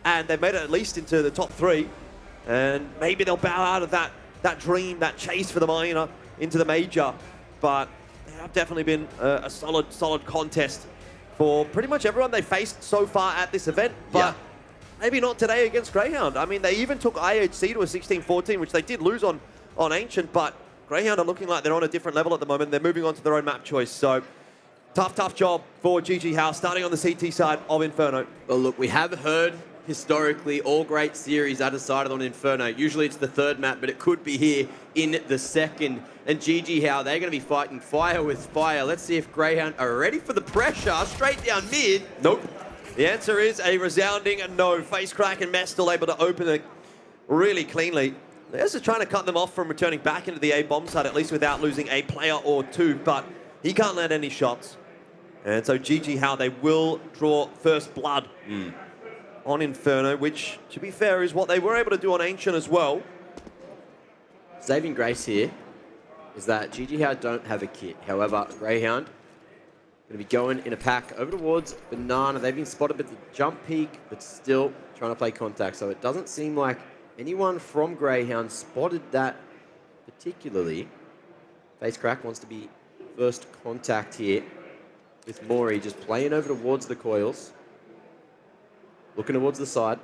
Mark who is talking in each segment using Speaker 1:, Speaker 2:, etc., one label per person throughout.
Speaker 1: and they've made it at least into the top 3. And maybe they'll bow out of that dream, that chase for the minor into the major. But they have definitely been a solid contest for pretty much everyone they faced so far at this event. But maybe not today against Grayhound. I mean, they even took IHC to a 16-14, which they did lose on Ancient, but Grayhound are looking like they're on a different level at the moment. They're moving on to their own map choice. So tough job for JJH, starting on the CT side of Inferno.
Speaker 2: Well, look, we have heard historically all great series are decided on Inferno. Usually it's the third map, but it could be here in the second. And JJH, they're going to be fighting fire with fire. Let's see if Grayhound are ready for the pressure. Straight down mid.
Speaker 1: Nope. The answer is a resounding no. Face Crack and Mess still able to open it really cleanly. They're just trying to cut them off from returning back into the A bomb side, at least without losing a player or two, but he can't land any shots. And so JJH, they will draw first blood on Inferno, which, to be fair, is what they were able to do on Ancient as well.
Speaker 2: Saving grace here is that JJH don't have a kit. However, Grayhound going to be going in a pack over towards Banana. They've been spotted at the jump peak, but still trying to play contact. So it doesn't seem like anyone from Grayhound spotted that particularly. Face Crack wants to be first contact here with MOREE just playing over towards the coils. Looking towards the side.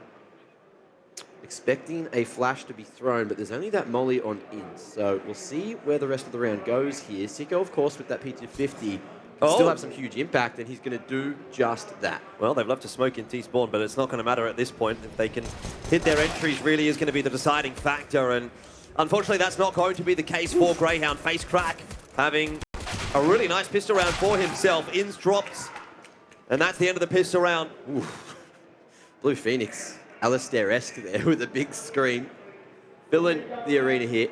Speaker 2: Expecting a flash to be thrown, but there's only that molly on in. So we'll see where the rest of the round goes here. Sico, of course, with that P250, can still have some huge impact, and he's going to do just that.
Speaker 1: Well, they've left a smoke in T-spawn, but it's not going to matter at this point. If they can hit their entries, really is going to be the deciding factor. And unfortunately, that's not going to be the case for Grayhound. Face Crack having a really nice pistol round for himself. Ins drops, and that's the end of the pistol round.
Speaker 2: Oof. Blue Phoenix, aliStair-esque there with a big screen. Filling the arena here.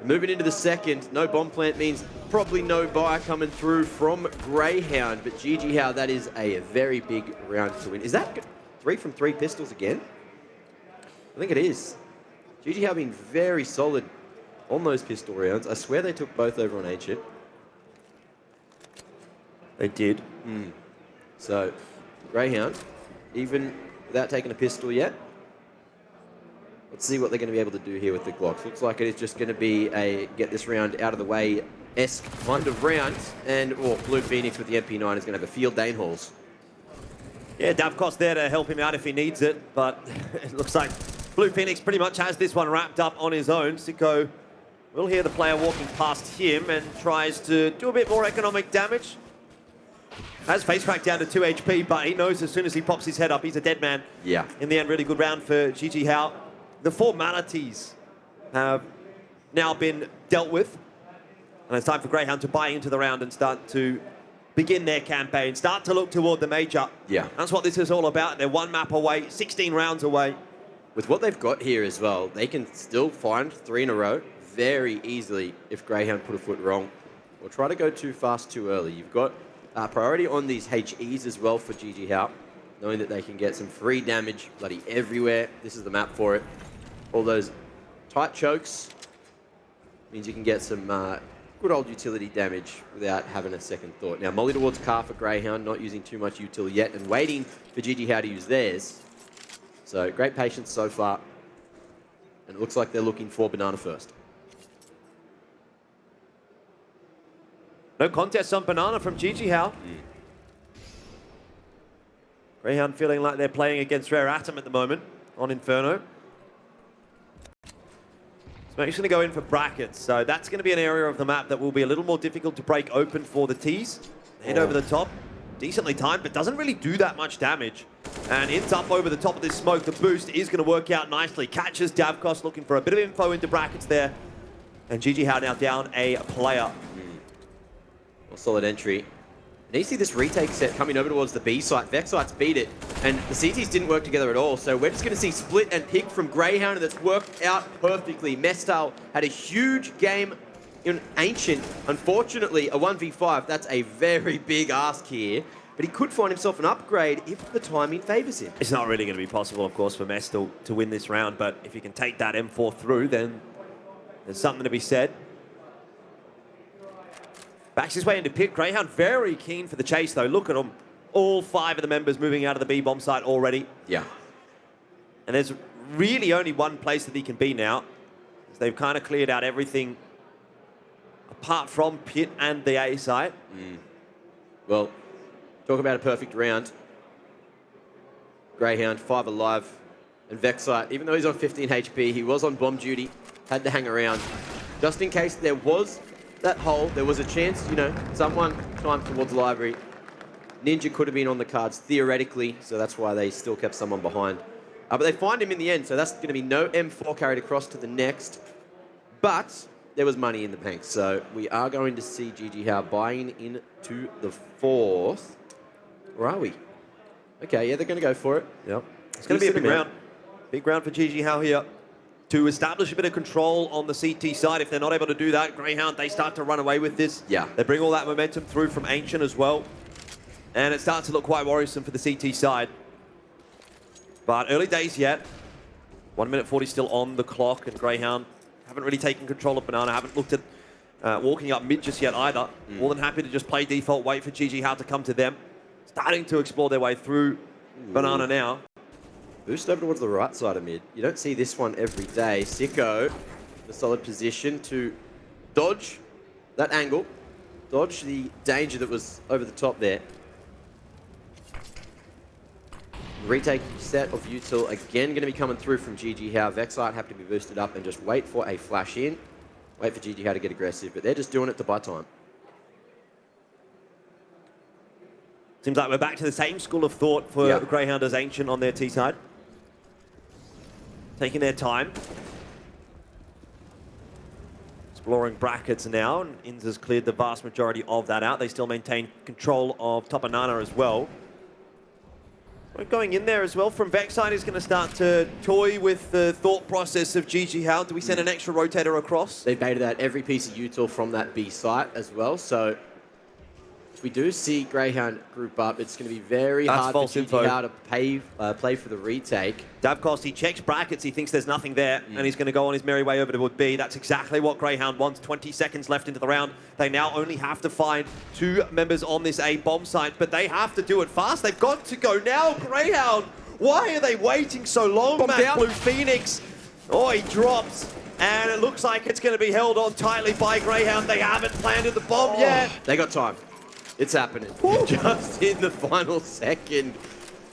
Speaker 2: Moving into the second, no bomb plant means probably no buy coming through from Grayhound, but JJH, that is a very big round to win. Is that 3 from 3 pistols again? I think it is. JJH been very solid on those pistol rounds. I swear they took both over on Ancient.
Speaker 1: They did.
Speaker 2: So, Grayhound, even without taking a pistol yet, let's see what they're going to be able to do here with the Glocks. Looks like it is just going to be a get this round out of the way-esque kind of round. And Blue Phoenix with the MP9 is going to have a field day in halls.
Speaker 1: Yeah, Davkos there to help him out if he needs it, but it looks like Blue Phoenix pretty much has this one wrapped up on his own. Sico will hear the player walking past him and tries to do a bit more economic damage. Has Face Crack down to 2 HP, but he knows as soon as he pops his head up, he's a dead man.
Speaker 2: Yeah.
Speaker 1: In the end, really good round for JJH. The formalities have now been dealt with, and it's time for Grayhound to buy into the round and start to begin their campaign, start to look toward the major.
Speaker 2: Yeah.
Speaker 1: That's what this is all about. They're 1 map away, 16 rounds away.
Speaker 2: With what they've got here as well, they can still find 3 in a row very easily if Grayhound put a foot wrong or try to go too fast too early. You've got priority on these HEs as well for JJH, knowing that they can get some free damage bloody everywhere. This is the map for it. All those tight chokes means you can get some good old utility damage without having a second thought. Now, molly towards car for Grayhound, not using too much util yet, and waiting for JJH to use theirs. So, great patience so far. And it looks like they're looking for Banana first.
Speaker 1: No contest on Banana from JJH. Grayhound feeling like they're playing against Rare Atom at the moment on Inferno. So he's going to go in for brackets. So that's going to be an area of the map that will be a little more difficult to break open for the T's. Head over the top. Decently timed, but doesn't really do that much damage. And ends up over the top of this smoke. The boost is going to work out nicely. Catches Davkos looking for a bit of info into brackets there. And JJH now down a player.
Speaker 2: Well, solid entry. And you see this retake set coming over towards the B site. Vexite's beat it, and the CTs didn't work together at all. So we're just going to see split and pick from Grayhound, and that's worked out perfectly. Mestal had a huge game in Ancient. Unfortunately, a 1v5, that's a very big ask here. But he could find himself an upgrade if the timing favours him.
Speaker 1: It's not really going to be possible, of course, for Mestal to win this round, but if he can take that M4 through, then there's something to be said. Backs his way into pit. Grayhound very keen for the chase, though. Look at him. all 5 of the members moving out of the B bomb site already.
Speaker 2: Yeah.
Speaker 1: And there's really only one place that he can be now. They've kind of cleared out everything apart from Pit and the A site.
Speaker 2: Well, talk about a perfect round. Grayhound, 5 alive. And Vexite, even though he's on 15 HP, he was on bomb duty, had to hang around. Just in case there was that hole, there was a chance, you know, someone climbed towards the library. Ninja could have been on the cards theoretically, so that's why they still kept someone behind. But they find him in the end, so that's going to be no M4 carried across to the next. But there was money in the bank, so we are going to see GG How buying into the 4th. Or are we? Okay, yeah, they're going to go for it.
Speaker 1: Yep. It's going to be a big round. Big round for GG How here to establish a bit of control on the CT side. If they're not able to do that, Grayhound, they start to run away with this.
Speaker 2: Yeah.
Speaker 1: They bring all that momentum through from Ancient as well. And it starts to look quite worrisome for the CT side. But early days yet. 1 minute 40 still on the clock, and Grayhound haven't really taken control of Banana, haven't looked at walking up mid just yet either. More than happy to just play default, wait for GG How to come to them. Starting to explore their way through Banana now.
Speaker 2: Boost over towards the right side of mid. You don't see this one every day. Sico, the solid position to dodge that angle, dodge the danger that was over the top there. Retake set of util again going to be coming through from GG How. Vexite have to be boosted up and just wait for a flash in. Wait for GG How to get aggressive, but they're just doing it to buy time.
Speaker 1: Seems like we're back to the same school of thought for Grayhound as Ancient on their T side. Taking their time. Exploring brackets now, and Inns has cleared the vast majority of that out. They still maintain control of top Banana as well. We're going in there as well from Vexite is going to start to toy with the thought process of GG How. Do we send an extra rotator across?
Speaker 2: They baited out every piece of util from that B site as well, so if we do see Grayhound group up, it's going to be very hard for GG How to play for the retake.
Speaker 1: Davkost, he checks brackets, he thinks there's nothing there, and he's going to go on his merry way over to wood B. That's exactly what Grayhound wants. 20 seconds left into the round. They now only have to find 2 members on this A bomb site, but they have to do it fast. They've got to go now. Grayhound, why are they waiting so long, Matt Blue Phoenix? Oh, he drops. And it looks like it's going to be held on tightly by Grayhound. They haven't planted the bomb yet.
Speaker 2: They got time. It's happening. Just in the final second.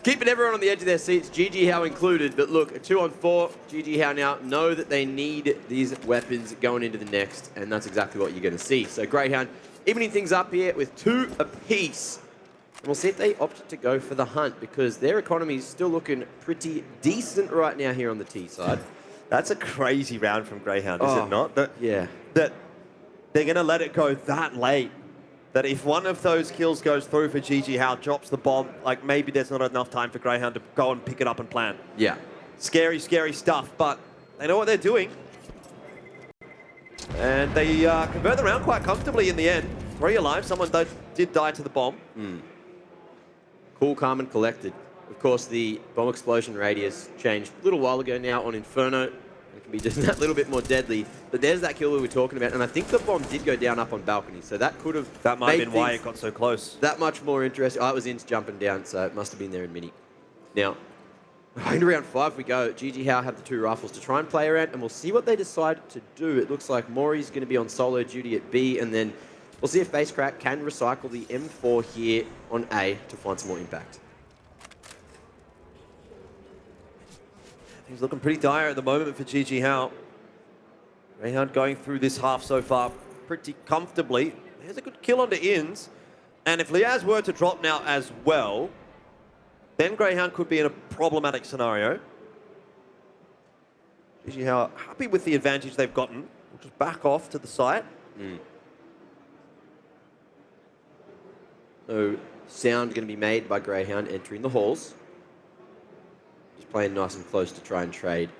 Speaker 2: Keeping everyone on the edge of their seats, GG How included. But look, a 2-on-4, GG How now know that they need these weapons going into the next, and that's exactly what you're going to see. So Grayhound evening things up here with 2 apiece. And we'll see if they opt to go for the hunt, because their economy is still looking pretty decent right now here on the T side.
Speaker 1: That's a crazy round from Grayhound, is it not? That they're going to let it go that late. That if one of those kills goes through for GG How, drops the bomb, like maybe there's not enough time for Grayhound to go and pick it up and plan.
Speaker 2: Yeah.
Speaker 1: Scary, scary stuff, but they know what they're doing. And they convert the round quite comfortably in the end. 3 alive, someone did die to the bomb.
Speaker 2: Cool, calm, and collected. Of course, the bomb explosion radius changed a little while ago now on Inferno. It can be just that little bit more deadly. But there's that kill we were talking about, and I think the bomb did go down up on balcony, so that could have
Speaker 1: That might have been why it got so close.
Speaker 2: That much more interesting. Oh, it was Inns jumping down, so it must have been there in mini. Now, into round 5 we go. GG How have the 2 rifles to try and play around, and we'll see what they decide to do. It looks like MOREE's going to be on solo duty at B, and then we'll see if Basecrack can recycle the M4 here on A to find some more impact.
Speaker 1: He's looking pretty dire at the moment for GG How. Grayhound going through this half so far pretty comfortably. There's a good kill onto Inns. And if Liaz were to drop now as well, then Grayhound could be in a problematic scenario. GG How happy with the advantage they've gotten. We'll just back off to the site.
Speaker 2: So sound going to be made by Grayhound entering the halls. Just playing nice and close to try and trade.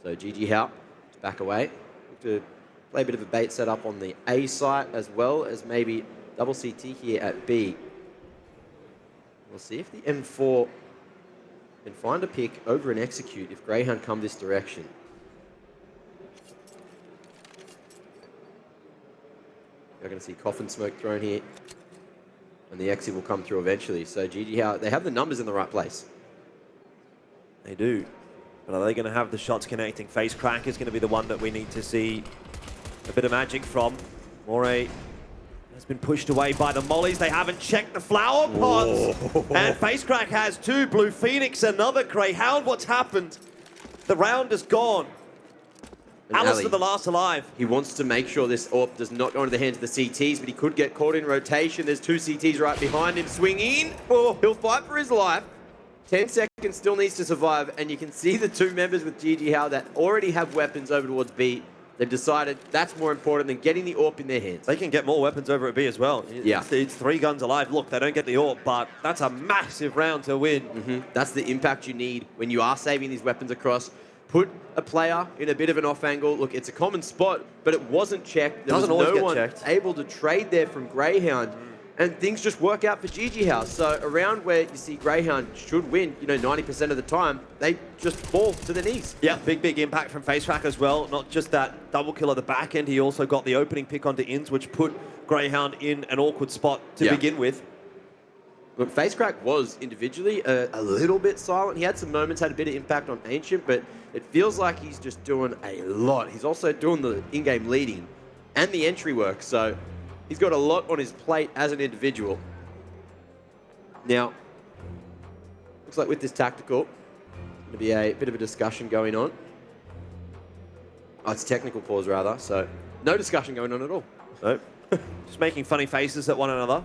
Speaker 2: So GG How to back away. Look to play a bit of a bait setup on the A site as well as maybe double CT here at B. We'll see if the M4 can find a pick over and execute if Grayhound come this direction. You're going to see coffin smoke thrown here. And the exit will come through eventually. So JJH, they have the numbers in the right place.
Speaker 1: They do. But are they going to have the shots connecting? Face Crack is going to be the one that we need to see a bit of magic from. MOREE has been pushed away by the mollies. They haven't checked the flower pots.
Speaker 2: Whoa.
Speaker 1: And Face Crack has 2. Blue Phoenix, another Grayhound. What's happened? The round is gone.
Speaker 2: And
Speaker 1: aliStair the last alive.
Speaker 2: He wants to make sure this AWP does not go into the hands of the CTs, but he could get caught in rotation. There's 2 CTs right behind him. Swing in. Oh, he'll fight for his life. 10 seconds still needs to survive, and you can see the 2 members with JJH that already have weapons over towards B. They've decided that's more important than getting the AWP in their hands.
Speaker 1: They can get more weapons over at B as well.
Speaker 2: Yeah.
Speaker 1: It's 3 guns alive. Look, they don't get the AWP, but that's a massive round to win.
Speaker 2: That's the impact you need when you are saving these weapons across. Put a player in a bit of an off angle. Look, it's a common spot, but it wasn't checked. There was no one able to trade there from Grayhound. And things just work out for JJH. So around where you see Grayhound should win, 90% of the time, they just fall to the knees.
Speaker 1: Yeah, big impact from Face Crack as well. Not just that double kill at the back end, he also got the opening pick onto Ins, which put Grayhound in an awkward spot to begin with.
Speaker 2: Look, Face Crack was individually a little bit silent. He had some moments, had a bit of impact on Ancient, but it feels like he's just doing a lot. He's also doing the in-game leading and the entry work, so he's got a lot on his plate as an individual. Now, looks like with this tactical, there's going to be a bit of a discussion going on. Oh, it's technical pause rather, so no discussion going on at all.
Speaker 1: Nope. Just making funny faces at one another.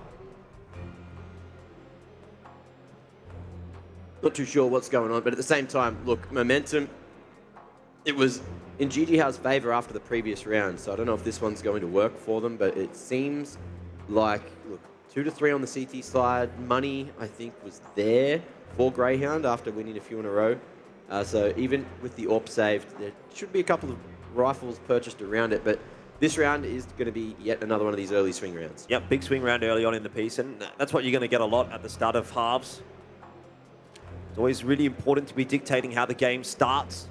Speaker 2: Not too sure what's going on, but at the same time, look, momentum, it was in JJH's favor after the previous round, so I don't know if this one's going to work for them, but it seems like, look, 2 to 3 on the CT side. Money, I think, was there for Grayhound after winning a few in a row. So even with the AWP saved, there should be a couple of rifles purchased around it, but this round is going to be yet another one of these early swing rounds.
Speaker 1: Yep, big swing round early on in the piece, and that's what you're going to get a lot at the start of halves. It's always really important to be dictating how the game starts.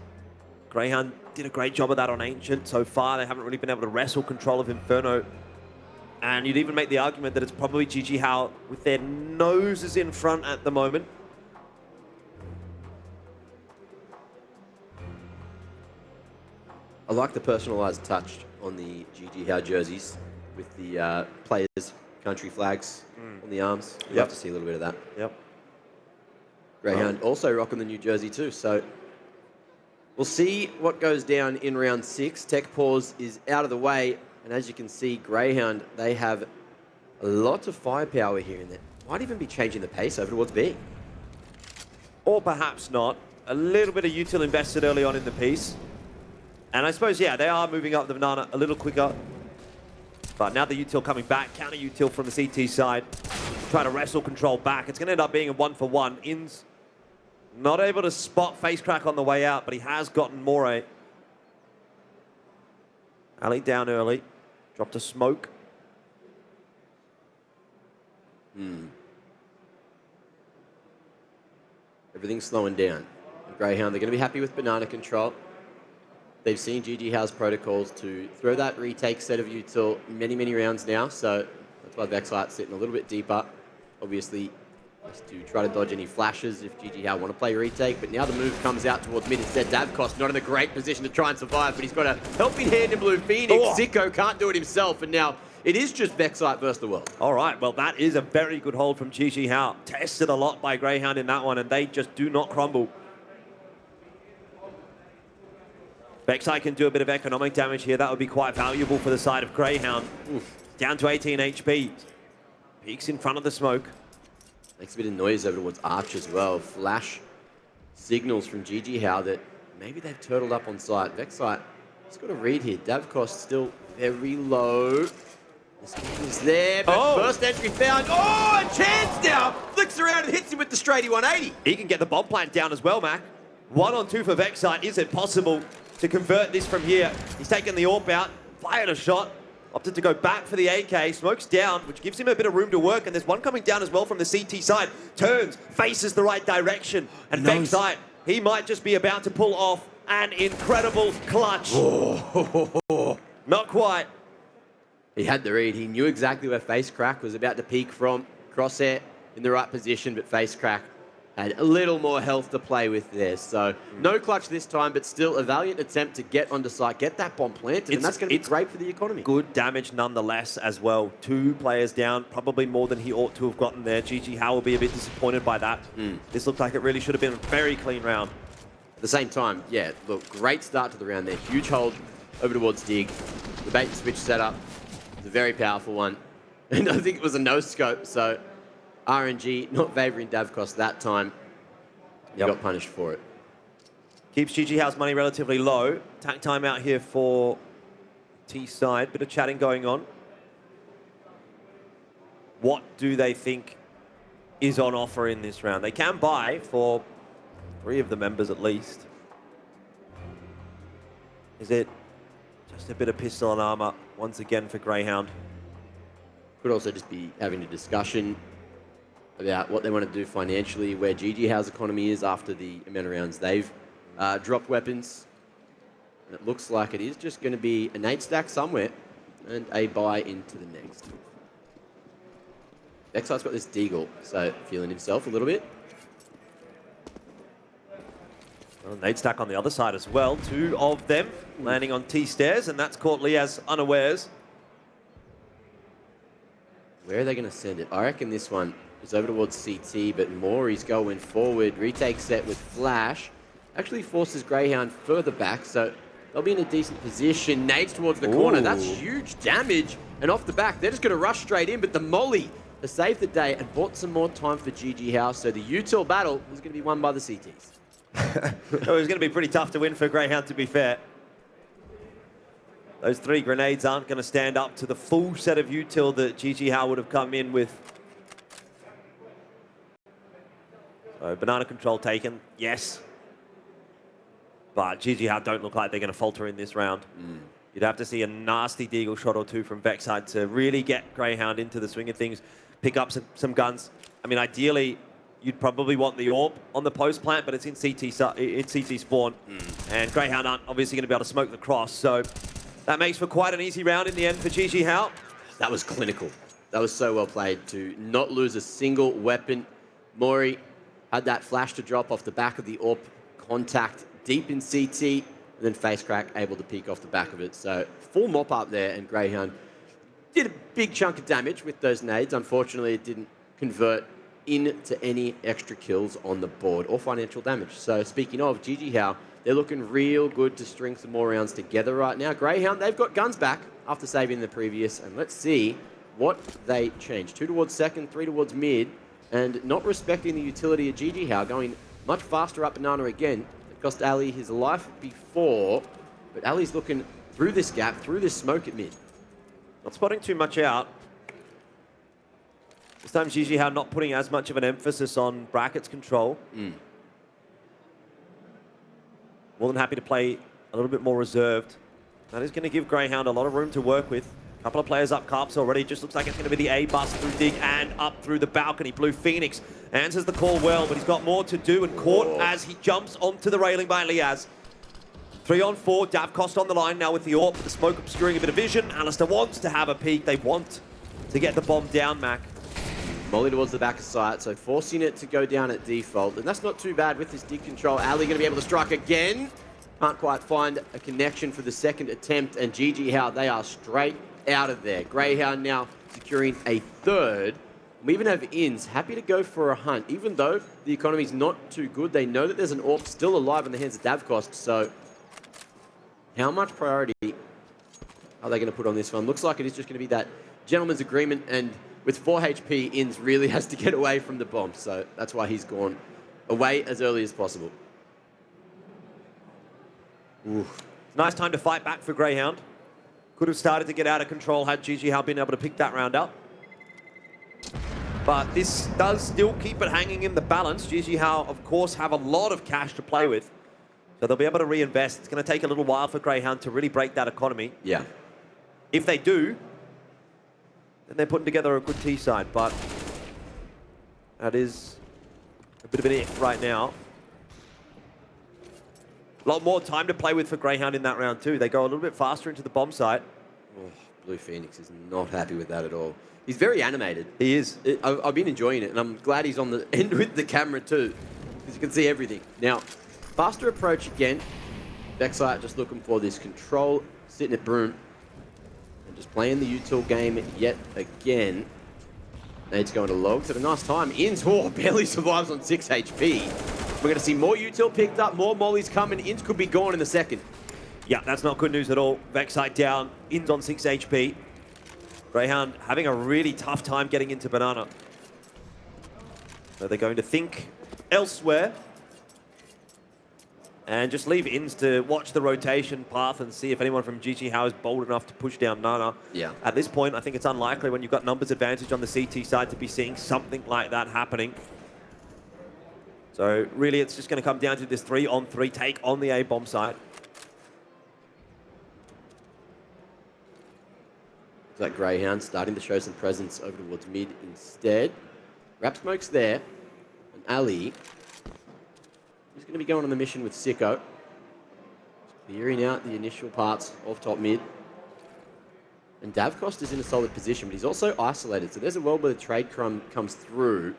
Speaker 1: Grayhound did a great job of that on Ancient so far. They haven't really been able to wrestle control of Inferno. And you'd even make the argument that it's probably JJH with their noses in front at the moment.
Speaker 2: I like the personalized touch on the JJH jerseys with the players' country flags on the arms. You have to see a little bit of that.
Speaker 1: Yep.
Speaker 2: Grayhound also rocking the new jersey too, so we'll see what goes down in round 6. Tech pause is out of the way, and as you can see, Grayhound, they have a lot of firepower here, and that might even be changing the pace over towards B.
Speaker 1: Or perhaps not. A little bit of util invested early on in the piece. And I suppose, yeah, they are moving up the banana a little quicker. But now the util coming back, counter util from the CT side, trying to wrestle control back. It's going to end up being a 1-for-1. Ins not able to spot Face Crack on the way out, but he has gotten MOREE. Ali down early, dropped a smoke.
Speaker 2: Everything's slowing down. And Grayhound, they're going to be happy with banana control. They've seen JJH's protocols to throw that retake set of util many rounds now, so that's why Vexlight's sitting a little bit deeper. Obviously, just to try to dodge any flashes if JJH want to play retake, but now the move comes out towards mid instead. Davkos not in a great position to try and survive, but he's got a helping hand in Blue Phoenix. Sico can't do it himself, and now it is just Vexlight versus the world. All
Speaker 1: right, well, that is a very good hold from JJH. Tested a lot by Grayhound in that one, and they just do not crumble. Vexlight can do a bit of economic damage here. That would be quite valuable for the side of Grayhound. Down to 18 HP. Peeks in front of the smoke.
Speaker 2: Makes a bit of noise over towards Arch as well. Flash signals from JJH that maybe they've turtled up on site. Vexlight, he's got a read here. Davkos still very low. This man is there, but first entry found. Oh, a chance now! Flicks around and hits him with the straighty 180.
Speaker 1: He can get the bomb plant down as well, Mac. 1-on-2 for Vexlight. Is it possible to convert this from here? He's taken the AWP out, fired a shot, opted to go back for the AK, smokes down, which gives him a bit of room to work, and there's one coming down as well from the CT side. Turns, faces the right direction, and Vexlight, he might just be about to pull off an incredible clutch. Not quite.
Speaker 2: He had the read. He knew exactly where Face Crack was about to peek from. Crosshair in the right position, but Face Crack had a little more health to play with there. So no clutch this time, but still a valiant attempt to get onto site, get that bomb planted, and that's going to be great for the economy.
Speaker 1: Good damage nonetheless as well. 2 players down, probably more than he ought to have gotten there. GG Howe will be a bit disappointed by that. This looked like it really should have been a very clean round.
Speaker 2: At the same time, yeah, look, great start to the round there. Huge hold over towards Dig. The bait and switch setup is a very powerful one. And I think it was a no-scope, so RNG not favouring Davkos that time. He got punished for it.
Speaker 1: Keeps GG Howe's money relatively low. Attack time out here for T-side. Bit of chatting going on. What do they think is on offer in this round? They can buy for 3 of the members at least. Is it just a bit of pistol and armor once again for Grayhound?
Speaker 2: Could also just be having a discussion about what they want to do financially, where GG Howe's economy is after the amount of rounds they've dropped weapons. And it looks like it is just going to be a nade stack somewhere and a buy into the next. Vexite's got this Deagle, so feeling himself a little bit.
Speaker 1: Well, nade stack on the other side as well. 2 of them landing on T-stairs, and that's caught Liaz unawares.
Speaker 2: Where are they going to send it? I reckon this one is over towards CT, but MOREE's going forward. Retake set with Flash. Actually forces Grayhound further back, so they'll be in a decent position. Nades towards the corner. That's huge damage. And off the back, they're just going to rush straight in, but the molly has saved the day and bought some more time for GG Howe. So the util battle is going to be won by the CTs.
Speaker 1: It was going to be pretty tough to win for Grayhound, to be fair. Those 3 grenades aren't going to stand up to the full set of util that GG Howe would have come in with. So banana control taken, yes. But GG Howe don't look like they're going to falter in this round. You'd have to see a nasty deagle shot or 2 from Vexite to really get Grayhound into the swing of things, pick up some guns. I mean, ideally, you'd probably want the AWP on the post plant, but it's in CT spawn. And Grayhound aren't obviously going to be able to smoke the cross, so that makes for quite an easy round in the end for GG Howe.
Speaker 2: That was clinical. That was so well played to not lose a single weapon. MOREE had that flash to drop off the back of the AWP, contact deep in CT, and then Face Crack able to peek off the back of it. So full mop up there, and Grayhound did a big chunk of damage with those nades. Unfortunately, it didn't convert into any extra kills on the board or financial damage. So speaking of GG Howe, they're looking real good to string some more rounds together right now. Grayhound, they've got guns back after saving the previous, and let's see what they change. 2 towards second, 3 towards mid, and not respecting the utility of GG Howe, going much faster up banana again. It cost Ali his life before, but Ali's looking through this gap, through this smoke at mid.
Speaker 1: Not spotting too much out. This time GG Howe not putting as much of an emphasis on brackets control. More than happy to play a little bit more reserved. That is going to give Grayhound a lot of room to work with. A couple of players up carps already. Just looks like it's going to be the A bus through Dig and up through the balcony. Blue Phoenix answers the call well, but he's got more to do and caught as he jumps onto the railing by Liaz. 3 on 4, Davkos on the line now with the AWP. The smoke obscuring a bit of vision. aliStair wants to have a peek. They want to get the bomb down, Mac.
Speaker 2: Molly towards the back of sight, so forcing it to go down at default. And that's not too bad with this dig control. Ali going to be able to strike again. Can't quite find a connection for the second attempt. And GG Howe, they are straight out of there. Grayhound now securing a 3rd. We even have ins happy to go for a hunt. Even though the economy's not too good, they know that there's an AWP still alive in the hands of Davkos. So how much priority are they going to put on this one? Looks like it is just going to be that gentleman's agreement, and with 4 HP, Inns really has to get away from the bomb, so that's why he's gone away as early as possible.
Speaker 1: Nice time to fight back for Grayhound. Could have started to get out of control had GG Howe been able to pick that round up. But this does still keep it hanging in the balance. GG Howe, of course, have a lot of cash to play with, so they'll be able to reinvest. It's going to take a little while for Grayhound to really break that economy.
Speaker 2: Yeah.
Speaker 1: If they do, then they're putting together a good T-side, but that is a bit of an if right now. A lot more time to play with for Grayhound in that round too. They go a little bit faster into the bomb site.
Speaker 2: Blue Phoenix is not happy with that at all. He's very animated.
Speaker 1: He is.
Speaker 2: I've been enjoying it, and I'm glad he's on the end with the camera too, because you can see everything. Now, faster approach again. Vexite just looking for this control, sitting at Broom, and just playing the util game yet again. Nade's going to Logs at a nice time. Inns, barely survives on 6 HP. We're going to see more util picked up, more mollies coming. Inns could be gone in a second.
Speaker 1: Yeah, that's not good news at all. Vexite down, Inns on 6 HP. Grayhound having a really tough time getting into Banana. So they're going to think elsewhere. And just leave Inns to watch the rotation path and see if anyone from JJH is bold enough to push down Nana.
Speaker 2: Yeah.
Speaker 1: At this point, I think it's unlikely when you've got numbers advantage on the CT side to be seeing something like that happening. So really, it's just going to come down to this 3-on-3 take on the A-bomb side.
Speaker 2: Looks like Grayhound starting to show some presence over towards mid instead. Rap Smoke's there. And Ali is going to be going on the mission with Sico. Clearing out the initial parts of top mid. And Davcost is in a solid position, but he's also isolated. So there's a world where the trade crumb comes through.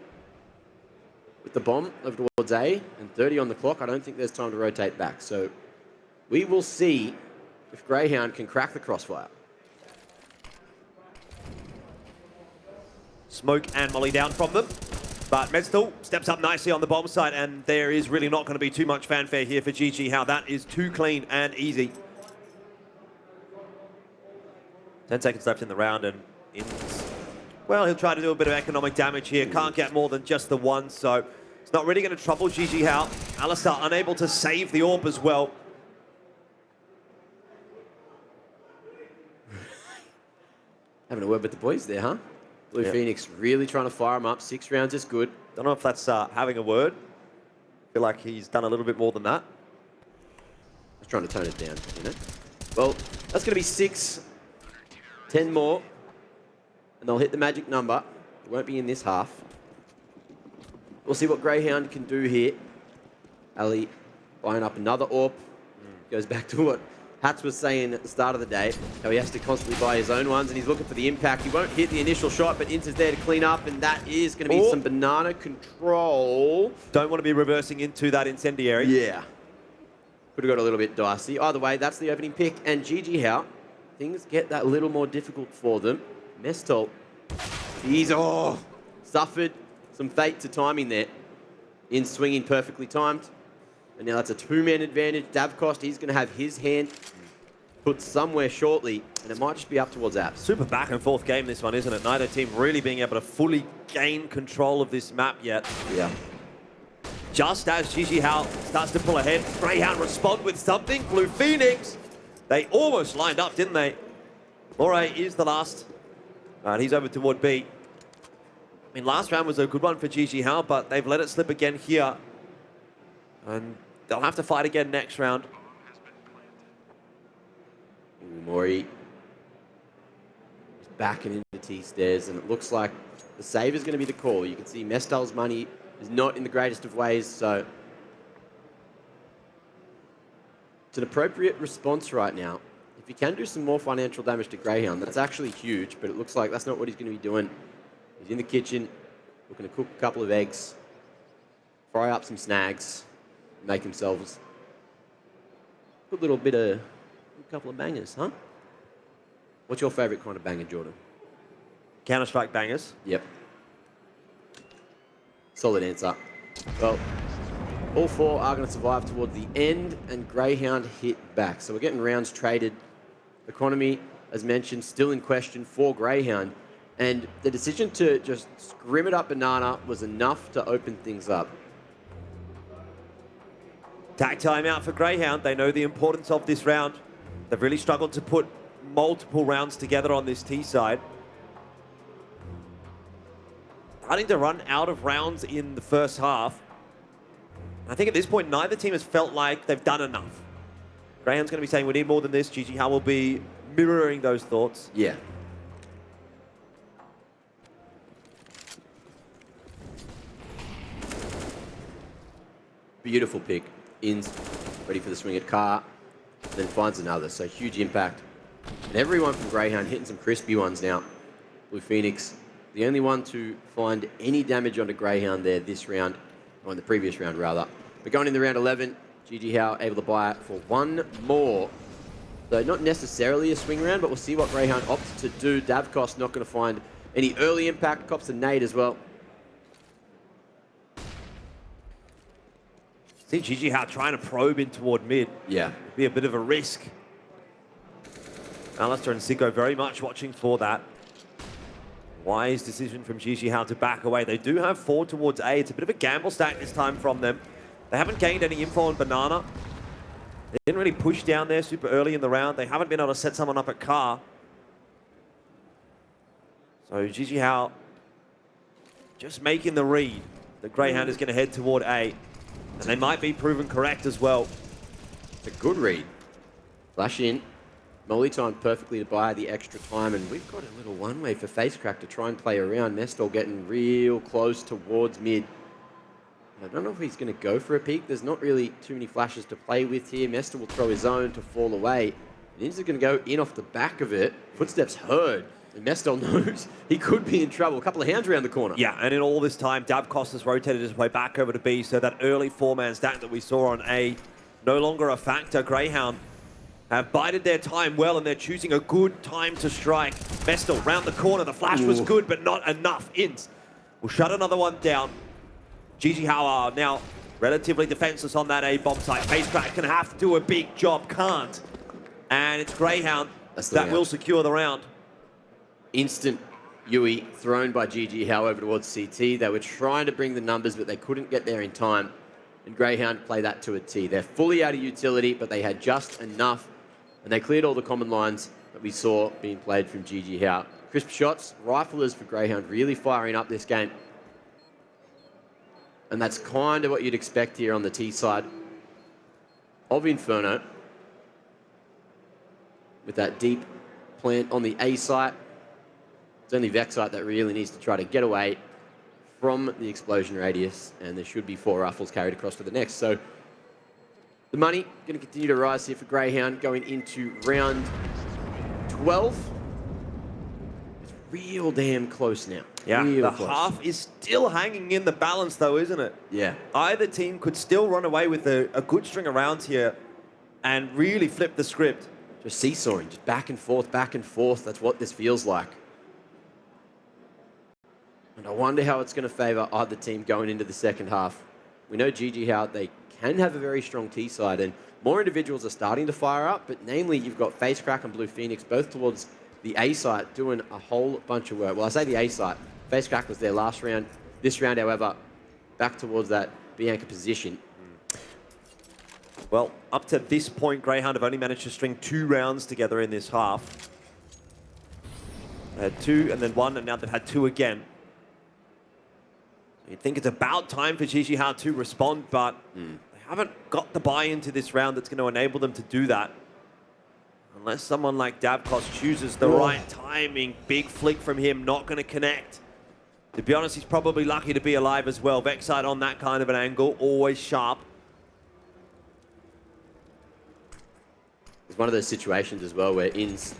Speaker 2: With the bomb over towards A and 30 on the clock, I don't think there's time to rotate back. So we will see if Grayhound can crack the crossfire.
Speaker 1: Smoke and molly down from them. But Medstal steps up nicely on the bomb side, and there is really not going to be too much fanfare here for JJH. That is too clean and easy. 10 seconds left in the round, and well, he'll try to do a bit of economic damage here. Can't get more than just the one, so it's not really going to trouble JJH. aliStair unable to save the AWP as well.
Speaker 2: Having a word with the boys there, huh? Blue Phoenix really trying to fire him up. 6 rounds is good.
Speaker 1: Don't know if that's having a word. Feel like he's done a little bit more than that.
Speaker 2: I was trying to tone it down, you know? Well, that's going to be 6. 10 more. And they'll hit the magic number. It won't be in this half. We'll see what Grayhound can do here. Ali buying up another AWP. Goes back to what Hats was saying at the start of the day, how he has to constantly buy his own ones, and he's looking for the impact. He won't hit the initial shot, but Ints is there to clean up, and that is going to be some banana control.
Speaker 1: Don't want to be reversing into that incendiary.
Speaker 2: Yeah. Could have got a little bit dicey. Either way, that's the opening pick, and JJH, things get that little more difficult for them. Mestal, he's suffered some fate to timing there. In swinging perfectly timed. And now that's a 2-man advantage. Davcost, he's going to have his hand put somewhere shortly, and it might just be up towards Apps.
Speaker 1: Super back and forth game, this one, isn't it? Neither team really being able to fully gain control of this map yet.
Speaker 2: Yeah.
Speaker 1: Just as JJH starts to pull ahead, Grayhound respond with something. Blue Phoenix, they almost lined up, didn't they? MOREE is the last. And he's over toward B. I mean, last round was a good one for JJH, but they've let it slip again here. And they'll have to fight again next round.
Speaker 2: MOREE is backing into T-stairs, and it looks like the save is going to be the call. You can see Mestal's money is not in the greatest of ways, so it's an appropriate response right now. If he can do some more financial damage to Grayhound, that's actually huge, but it looks like that's not what he's going to be doing. He's in the kitchen, looking to cook a couple of eggs, fry up some snags, make themselves a good little bit of, a couple of bangers, huh? What's your favourite kind of banger, Jordan?
Speaker 1: Counter-Strike bangers.
Speaker 2: Yep. Solid answer. Well, all 4 are going to survive towards the end, and Grayhound hit back. So we're getting rounds traded. Economy, as mentioned, still in question for Grayhound. And the decision to just scrim it up banana was enough to open things up.
Speaker 1: Tag time out for Grayhound. They know the importance of this round. They've really struggled to put multiple rounds together on this T side. Starting to run out of rounds in the first half. I think at this point, neither team has felt like they've done enough. Grayhound's going to be saying we need more than this. JJH will be mirroring those thoughts.
Speaker 2: Yeah. Beautiful pick. Inns, ready for the swing at car, then finds another. So huge impact And everyone from Grayhound hitting some crispy ones now. Blue Phoenix, the only one to find any damage onto Grayhound there this round, or in the previous round rather. But going into round 11, GG How able to buy it for one more. So not necessarily a swing round, but we'll see what Grayhound opts to do. Davkos not going to find any early impact. Cops a nade as well.
Speaker 1: See GG How trying to probe in toward mid.
Speaker 2: Yeah.
Speaker 1: Be a bit of a risk. aliStair and Sico very much watching for that. Wise decision from GG How to back away. They do have 4 towards A. It's a bit of a gamble stack this time from them. They haven't gained any info on Banana. They didn't really push down there super early in the round. They haven't been able to set someone up at car. So GG How just making the read that Grayhound is going to head toward A. And they might be proven correct as well.
Speaker 2: A good read. Flash in. MOREE timed perfectly to buy the extra time, and we've got a little one-way for Facecrack to try and play around. Mestel getting real close towards mid. I don't know if he's going to go for a peek. There's not really too many flashes to play with here. Mestel will throw his own to fall away. Ninja's going to go in off the back of it. Footsteps heard. And Mestel knows he could be in trouble. A couple of hands around the corner.
Speaker 1: Yeah, and in all this time, Davkos has rotated his way back over to B, so that early 4-man stack that we saw on A, no longer a factor. Grayhound have bided their time well, and they're choosing a good time to strike. Mestel round the corner. The flash was good, but not enough. Int will shut another one down. GG How are now relatively defenseless on that A bomb site. Facecrack can have to do a big job, can't. And it's Grayhound that will secure the round.
Speaker 2: Instant Yui thrown by GG How over towards CT. They were trying to bring the numbers, but they couldn't get there in time. And Grayhound play that to a T. They're fully out of utility, but they had just enough. And they cleared all the common lines that we saw being played from GG How. Crisp shots, riflers for Grayhound really firing up this game. And that's kind of what you'd expect here on the T side of Inferno. With that deep plant on the A site. It's only Vexite that really needs to try to get away from the explosion radius, and there should be 4 rifles carried across to the next. So the money going to continue to rise here for Grayhound going into round 12. It's real damn close now.
Speaker 1: Yeah,
Speaker 2: real
Speaker 1: the
Speaker 2: close.
Speaker 1: half is still hanging in the balance though, isn't it?
Speaker 2: Yeah.
Speaker 1: Either team could still run away with a good string of rounds here and really flip the script.
Speaker 2: Just seesawing, just back and forth, back and forth. That's what this feels like. And I wonder how it's going to favour either team going into the second half. We know GG How they can have a very strong T side, and more individuals are starting to fire up, but namely you've got Facecrack and Blue Phoenix both towards the A site doing a whole bunch of work. Well, I say the A site. Facecrack was their last round. This round, however, back towards that Bianca position.
Speaker 1: Well, up to this point, Grayhound have only managed to string 2 rounds together in this half. They had 2 and then 1, and now they've had 2 again. You'd think it's about time for GG How to respond, but they haven't got the buy-in to this round that's going to enable them to do that. Unless someone like Davkos chooses the right timing. Big flick from him, not going to connect. To be honest, he's probably lucky to be alive as well. Vexite on that kind of an angle, always sharp.
Speaker 2: It's one of those situations as well where Inns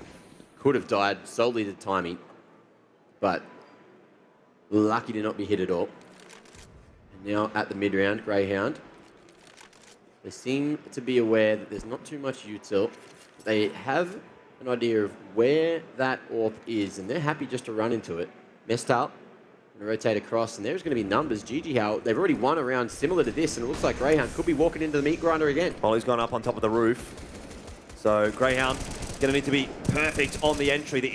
Speaker 2: could have died solely to timing, but lucky to not be hit at all. And now at the mid-round, Grayhound, they seem to be aware that there's not too much util. They have an idea of where that AWP is, and they're happy just to run into it. Mestal, going to rotate across, and there's going to be numbers. GG How, they've already won a round similar to this, and it looks like Grayhound could be walking into the meat grinder again.
Speaker 1: Molly's gone up on top of the roof. So Grayhound going to need to be perfect on the entry. The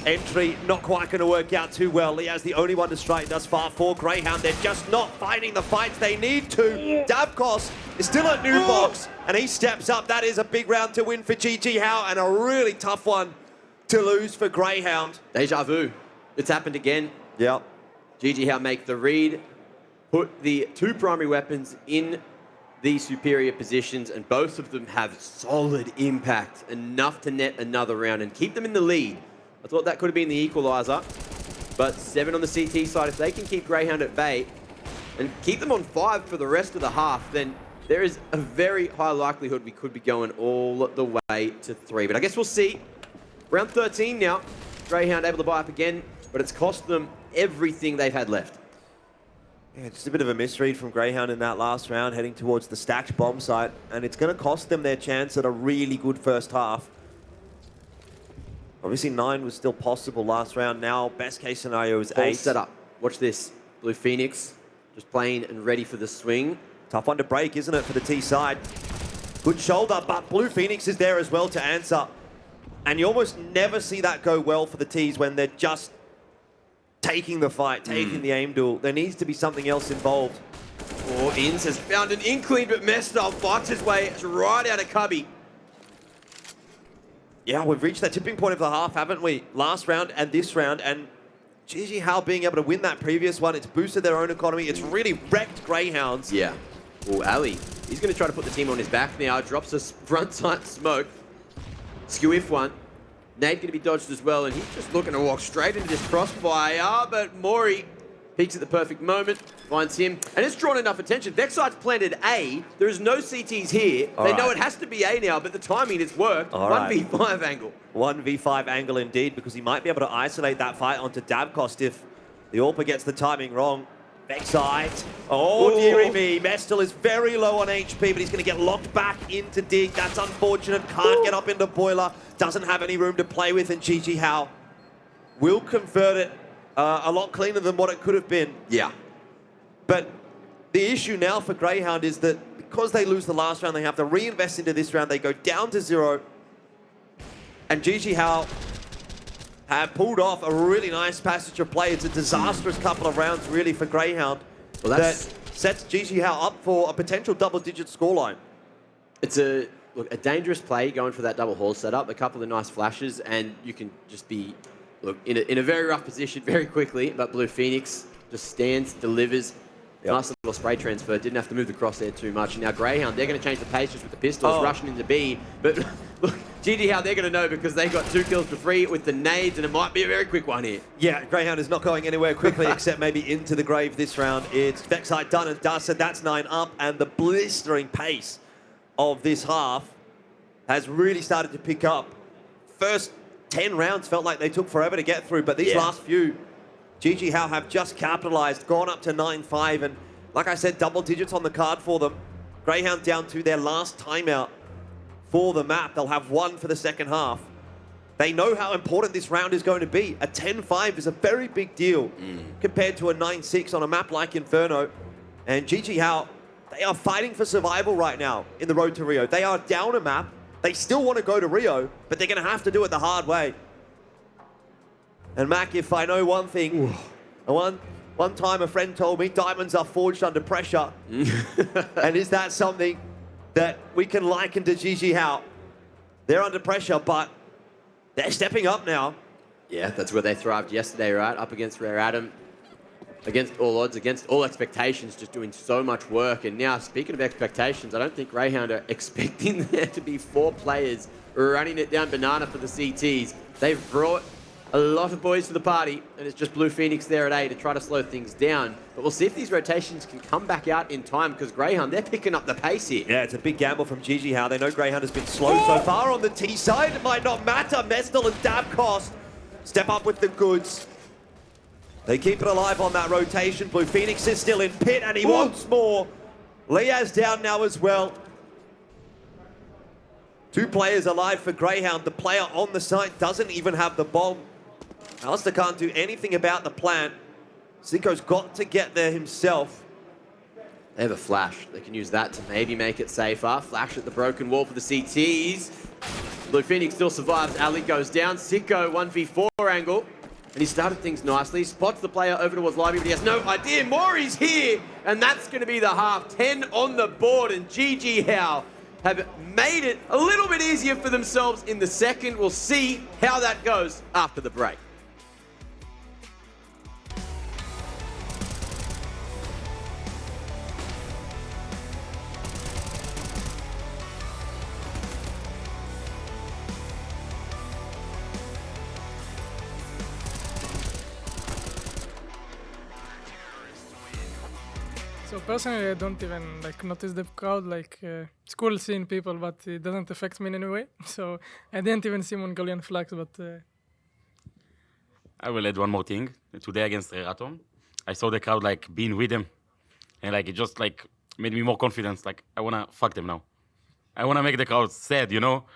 Speaker 1: entry not quite going to work out too well. Lia's the only one to strike thus far for Grayhound. They're just not finding the fights they need to. Davkos is still at new box, and he steps up. That is a big round to win for GG How, and a really tough one to lose for Grayhound.
Speaker 2: Deja vu. It's happened again.
Speaker 1: Yep.
Speaker 2: GG How make the read, put the 2 primary weapons in the superior positions, and both of them have solid impact, enough to net another round and keep them in the lead. I thought that could have been the equaliser, but 7 on the CT side. If they can keep Grayhound at bay and keep them on 5 for the rest of the half, then there is a very high likelihood we could be going all the way to 3. But I guess we'll see. Round 13 now. Grayhound able to buy up again, but it's cost them everything they've had left.
Speaker 1: Yeah, just a bit of a misread from Grayhound in that last round, heading towards the stacked bomb site, and it's going to cost them their chance at a really good first half. Obviously, 9 was still possible last round. Now, best case scenario is 8.
Speaker 2: All set up. Watch this. Blue Phoenix just playing and ready for the swing.
Speaker 1: Tough one to break, isn't it, for the T side? Good shoulder, but Blue Phoenix is there as well to answer. And you almost never see that go well for the Ts when they're just taking the fight, taking the aim duel. There needs to be something else involved.
Speaker 2: Oh, Inns has found an inkling, but Mestel fights his way right out of Cubby.
Speaker 1: Yeah, we've reached that tipping point of the half, haven't we? Last round and this round, and JJH being able to win that previous one, it's boosted their own economy. It's really wrecked Greyhounds.
Speaker 2: Yeah. Oh, Ali, he's going to try to put the team on his back now. Drops a front side smoke. Skew if one. Nade going to be dodged as well, and he's just looking to walk straight into this crossfire, but MOREE peeks at the perfect moment, finds him, and it's drawn enough attention. Vexite's planted A. There is no CTs here. They know it has to be A now, but the timing has worked. 1v5 angle.
Speaker 1: 1v5 angle indeed, because he might be able to isolate that fight onto Dabcost if the AWPer gets the timing wrong. Vexite. Oh, dearie me. Mestel is very low on HP, but he's going to get locked back into Dig. That's unfortunate. Can't get up into Boiler. Doesn't have any room to play with, and JJH will convert it a lot cleaner than what it could have been.
Speaker 2: Yeah.
Speaker 1: But the issue now for Grayhound is that because they lose the last round, they have to reinvest into this round. They go down to 0. And JJH have pulled off a really nice passage of play. It's a disastrous couple of rounds, really, for Grayhound.
Speaker 2: Well,
Speaker 1: that sets JJH up for a potential double-digit scoreline.
Speaker 2: It's a dangerous play going for that double hall setup. A couple of nice flashes, and you can just be in a very rough position very quickly. But Blue Phoenix just stands, delivers. Nice little spray transfer. Didn't have to move the crosshair too much. And now Grayhound, they're going to change the pace just with the pistols, rushing into B. But look, JJH, they're going to know because they got 2 kills for free with the nades, and it might be a very quick one here.
Speaker 1: Yeah, Grayhound is not going anywhere quickly except maybe into the grave this round. It's Vexite done and dusted. That's 9 up, and the blistering pace of this half has really started to pick up. First 10 rounds felt like they took forever to get through, but these last few, JJH have just capitalized, gone up to 9-5, and like I said, double digits on the card for them. Grayhound down to their last timeout for the map. They'll have 1 for the second half. They know how important this round is going to be. A 10-5 is a very big deal compared to a 9-6 on a map like Inferno. And JJH, they are fighting for survival right now in the road to Rio. They are down a map. They still want to go to Rio, but they're going to have to do it the hard way. And Mac, if I know one thing, one time a friend told me diamonds are forged under pressure. And is that something that we can liken to JJH? They're under pressure, but they're stepping up now.
Speaker 2: Yeah, that's where they thrived yesterday, right? Up against Rare Adam, against all odds, against all expectations, just doing so much work. And now, speaking of expectations, I don't think Grayhound are expecting there to be 4 players running it down banana for the CTs. They've brought a lot of boys to the party, and it's just Blue Phoenix there at A to try to slow things down. But we'll see if these rotations can come back out in time, because Grayhound, they're picking up the pace here.
Speaker 1: Yeah, it's a big gamble from JJH. They know Grayhound has been slow so far on the T side. It might not matter. Mestel and Dabcost step up with the goods. They keep it alive on that rotation. Blue Phoenix is still in pit, and he wants more. Liaz down now as well. 2 players alive for Grayhound. The player on the site doesn't even have the bomb. aliStair can't do anything about the plant. Sico's got to get there himself.
Speaker 2: They have a flash. They can use that to maybe make it safer. Flash at the broken wall for the CTs. Blue Phoenix still survives. Ali goes down. Sico 1v4 angle. And he started things nicely. Spots the player over towards Libby, but he has no idea. MOREE's here. And that's going to be the half. 10 on the board. And JJH have made it a little bit easier for themselves in the second. We'll see how that goes after the break.
Speaker 3: So So personally, I don't even like notice the crowd. Like it's cool seeing people, but it doesn't affect me in any way. So I didn't even see Mongolian flags, but.
Speaker 4: I will add one more thing. Today against Raton, I saw the crowd like being with them, and like it just like made me more confident. Like I wanna fuck them now. I wanna make the crowd sad, you know.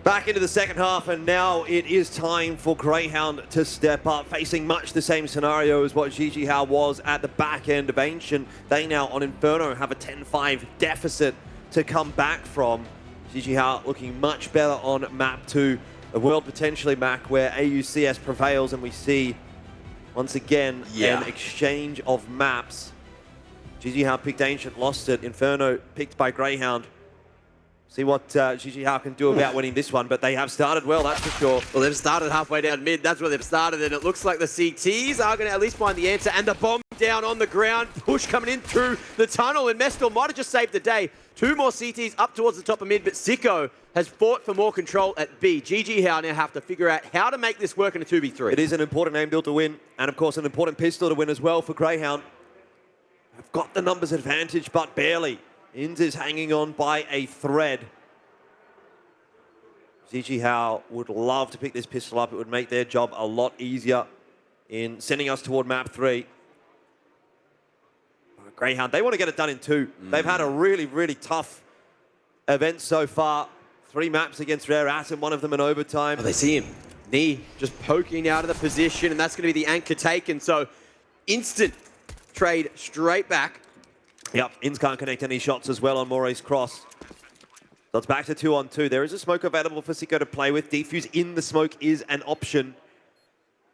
Speaker 1: Back into the second half, and now it is time for Grayhound to step up, facing much the same scenario as what JJH was at the back end of Ancient. They now on Inferno have a 10-5 deficit to come back from. JJH looking much better on map 2, a world potentially Mac where AUCS prevails, and we see once again an exchange of maps. JJH picked Ancient, lost it. Inferno picked by Grayhound. See what JJH can do about winning this one, but they have started well, that's for sure.
Speaker 2: Well, they've started halfway down mid. That's where they've started, and it looks like the CTs are going to at least find the answer. And the bomb down on the ground, push coming in through the tunnel, and Mestel might have just saved the day. 2 more CTs up towards the top of mid, but Sico has fought for more control at B. JJH now have to figure out how to make this work in a 2v3.
Speaker 1: It is an important aim build to win, and of course an important pistol to win as well for Grayhound. They've got the numbers advantage, but barely. Inz is hanging on by a thread. JJH would love to pick this pistol up. It would make their job a lot easier in sending us toward map 3. Grayhound, they want to get it done in 2. They've had a really, really tough event so far. 3 maps against Rare Atom, one of them in overtime.
Speaker 2: Oh, they see him. Knee just poking out of the position, and that's going to be the anchor taken. So instant trade straight back.
Speaker 1: Yep, Inz can't connect any shots as well on MOREE's cross. So it's back to 2-on-2. There is a smoke available for Sico to play with. Defuse in the smoke is an option.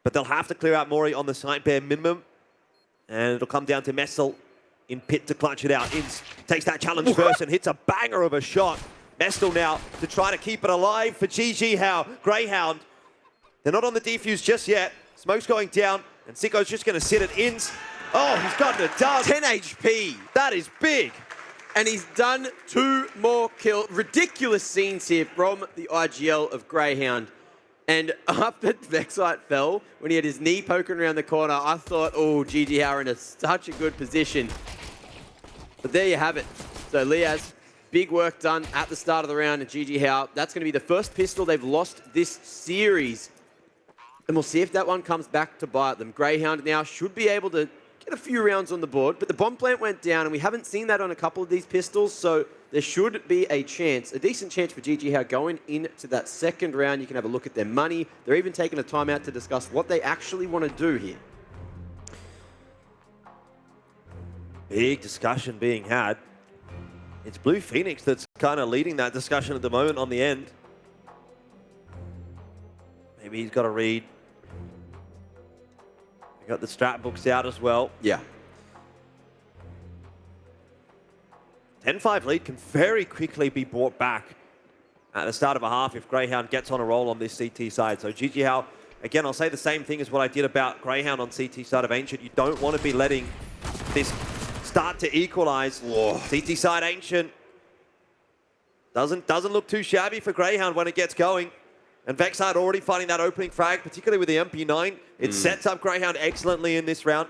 Speaker 1: But they'll have to clear out MOREE on the site bare minimum. And it'll come down to Mestel in pit to clutch it out. Inz takes that challenge first and hits a banger of a shot. Mestel now to try to keep it alive for JJH. Grayhound, they're not on the defuse just yet. Smoke's going down, and Sico's just going to sit at Inz. Oh, he's gotten it done.
Speaker 2: 10 HP.
Speaker 1: That is big.
Speaker 2: And he's done 2 more kills. Ridiculous scenes here from the IGL of Grayhound. And after Vexite fell, when he had his knee poking around the corner, I thought, oh, GG are in such a good position. But there you have it. So Liaz, big work done at the start of the round, and GG Howe, that's going to be the first pistol they've lost this series. And we'll see if that one comes back to bite them. Grayhound now should be able to get a few rounds on the board, but the bomb plant went down, and we haven't seen that on a couple of these pistols, so there should be a chance, a decent chance for GG Howe going into that second round. You can have a look at their money. They're even taking a timeout to discuss what they actually want to do here.
Speaker 1: Big discussion being had. It's Blue Phoenix that's kind of leading that discussion at the moment on the end. Maybe he's got to read. We got the strat books out as well.
Speaker 2: Yeah.
Speaker 1: 10-5 lead can very quickly be brought back at the start of a half if Grayhound gets on a roll on this CT side. So GG Howe, again, I'll say the same thing as what I did about Grayhound on CT side of Ancient. You don't want to be letting this start to equalize.
Speaker 2: Whoa.
Speaker 1: CT side Ancient doesn't look too shabby for Grayhound when it gets going. And Vexite already finding that opening frag, particularly with the MP9. It sets up Grayhound excellently in this round.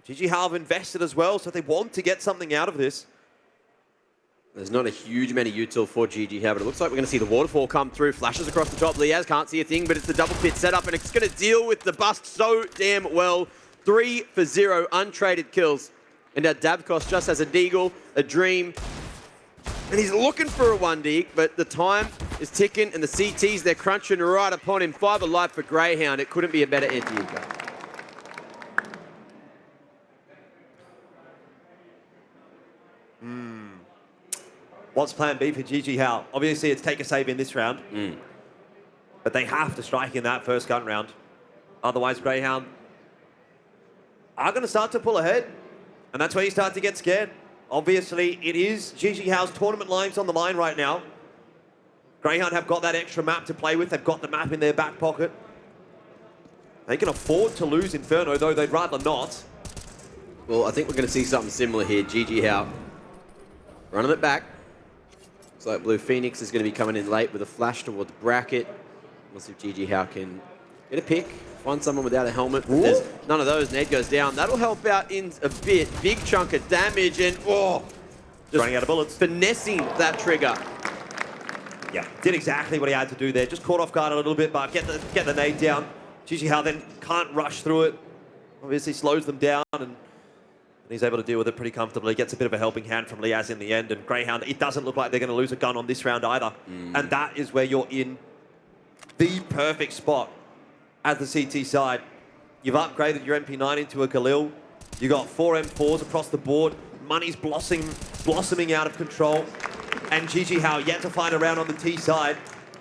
Speaker 1: GG Howe have invested as well, so they want to get something out of this.
Speaker 2: There's not a huge amount of util for GG Howe, but it looks like we're going to see the waterfall come through. Flashes across the top. Liaz can't see a thing, but it's the double pit setup, and it's going to deal with the bust so damn well. 3 for 0 untraded kills. And now Davkos just has a deagle, a dream, and he's looking for a 1D, but the time is ticking, and the CTs, they're crunching right upon him. 5 alive for Grayhound. It couldn't be a better anti-eco.
Speaker 1: What's plan B for GG Howe? Obviously, it's take a save in this round. But they have to strike in that first gun round. Otherwise, Grayhound are going to start to pull ahead. And that's where you start to get scared. Obviously, it is GG Howe's tournament lives on the line right now. Grayhound have got that extra map to play with. They've got the map in their back pocket. They can afford to lose Inferno, though they'd rather not.
Speaker 2: Well, I think we're going to see something similar here. GG Howe running it back. Looks like Blue Phoenix is going to be coming in late with a flash towards bracket. We'll see if GG Howe can get a pick, find someone without a helmet. There's none of those. Ned goes down. That'll help out in a bit. Big chunk of damage, and just
Speaker 1: running out of bullets.
Speaker 2: Finessing that trigger.
Speaker 1: Yeah, did exactly what he had to do there. Just caught off guard a little bit, but get the nade down. GG Howe then can't rush through it. Obviously slows them down, and he's able to deal with it pretty comfortably. Gets a bit of a helping hand from Liaz in the end, and Grayhound, it doesn't look like they're going to lose a gun on this round either. And that is where you're in the perfect spot as the CT side. You've upgraded your MP9 into a Galil. You got 4 M4s across the board. Money's blossoming out of control. And GG Howe, yet to find a round on the T side,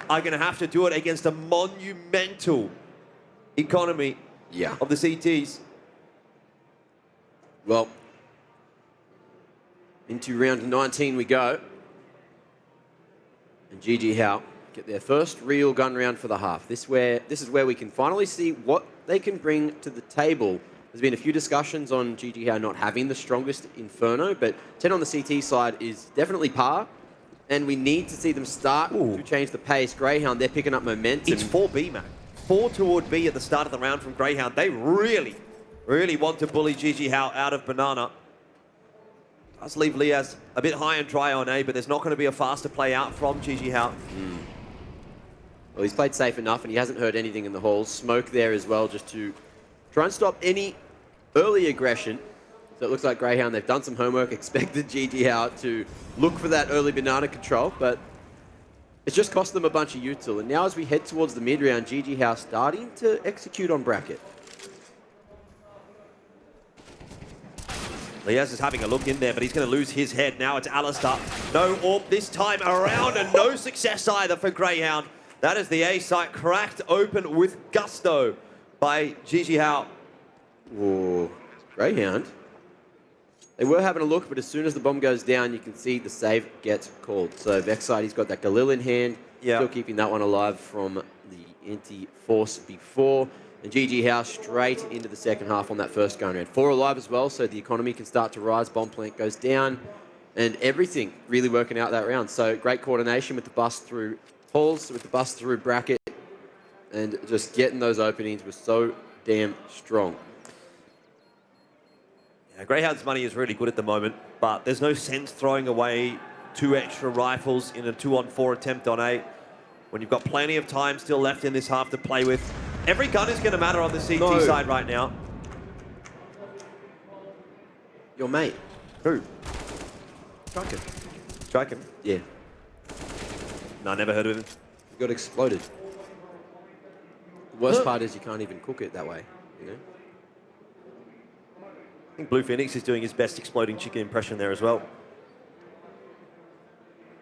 Speaker 1: are going to have to do it against a monumental economy of the CTs.
Speaker 2: Well, into round 19 we go. And GG Howe get their first real gun round for the half. This is where we can finally see what they can bring to the table. There's been a few discussions on GG Howe not having the strongest Inferno, but 10 on the CT side is definitely par. And we need to see them start to change the pace. Grayhound, they're picking up momentum.
Speaker 1: It's 4B, man. 4 toward B at the start of the round from Grayhound. They really want to bully GG Howe out of Banana. Does leave Liaz a bit high and dry on A, but there's not going to be a faster play out from GG Howe.
Speaker 2: Well, he's played safe enough, and he hasn't heard anything in the halls. Smoke there as well, just to try and stop any early aggression. So it looks like Grayhound, they've done some homework, expected GG Howe to look for that early banana control, but it's just cost them a bunch of util. And now as we head towards the mid-round, GG Howe starting to execute on bracket.
Speaker 1: Liaz is having a look in there, but he's going to lose his head. Now it's aliStair. No AWP this time around, and no success either for Grayhound. That is the A site cracked open with gusto by GG Howe.
Speaker 2: Whoa, Grayhound. They were having a look, but as soon as the bomb goes down, you can see the save gets called. So Vexite, he's got that Galil in hand, still keeping that one alive from the anti-force before. And GG House straight into the second half on that first gun round. 4 alive as well, so the economy can start to rise. Bomb plant goes down, and everything really working out that round. So great coordination with the bust through halls, with the bust through bracket, and just getting those openings was so damn strong.
Speaker 1: Yeah, Greyhound's money is really good at the moment, but there's no sense throwing away 2 extra rifles in a 2-on-4 attempt on A when you've got plenty of time still left in this half to play with. Every gun is going to matter on the CT side right now.
Speaker 2: Your mate.
Speaker 1: Who?
Speaker 2: Striker.
Speaker 1: Striker?
Speaker 2: Yeah.
Speaker 1: No, never heard of him.
Speaker 2: He got exploded. The worst part is you can't even cook it that way, you know?
Speaker 1: I think Blue Phoenix is doing his best exploding chicken impression there as well.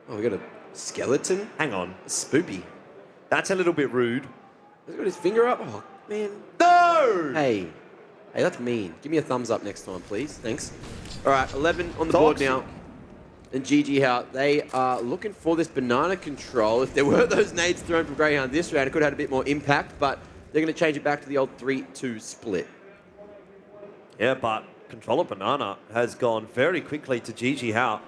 Speaker 2: Oh, we got a skeleton?
Speaker 1: Hang on.
Speaker 2: A spoopy.
Speaker 1: That's a little bit rude.
Speaker 2: He's got his finger up? Oh, man.
Speaker 1: No!
Speaker 2: Hey, that's mean. Give me a thumbs up next time, please. Thanks. All right, 11 on the board now. And GG How, they are looking for this banana control. If there were those nades thrown from Grayhound this round, it could have had a bit more impact, but they're going to change it back to the old 3-2 split.
Speaker 1: Yeah, but control of banana has gone very quickly to GG How,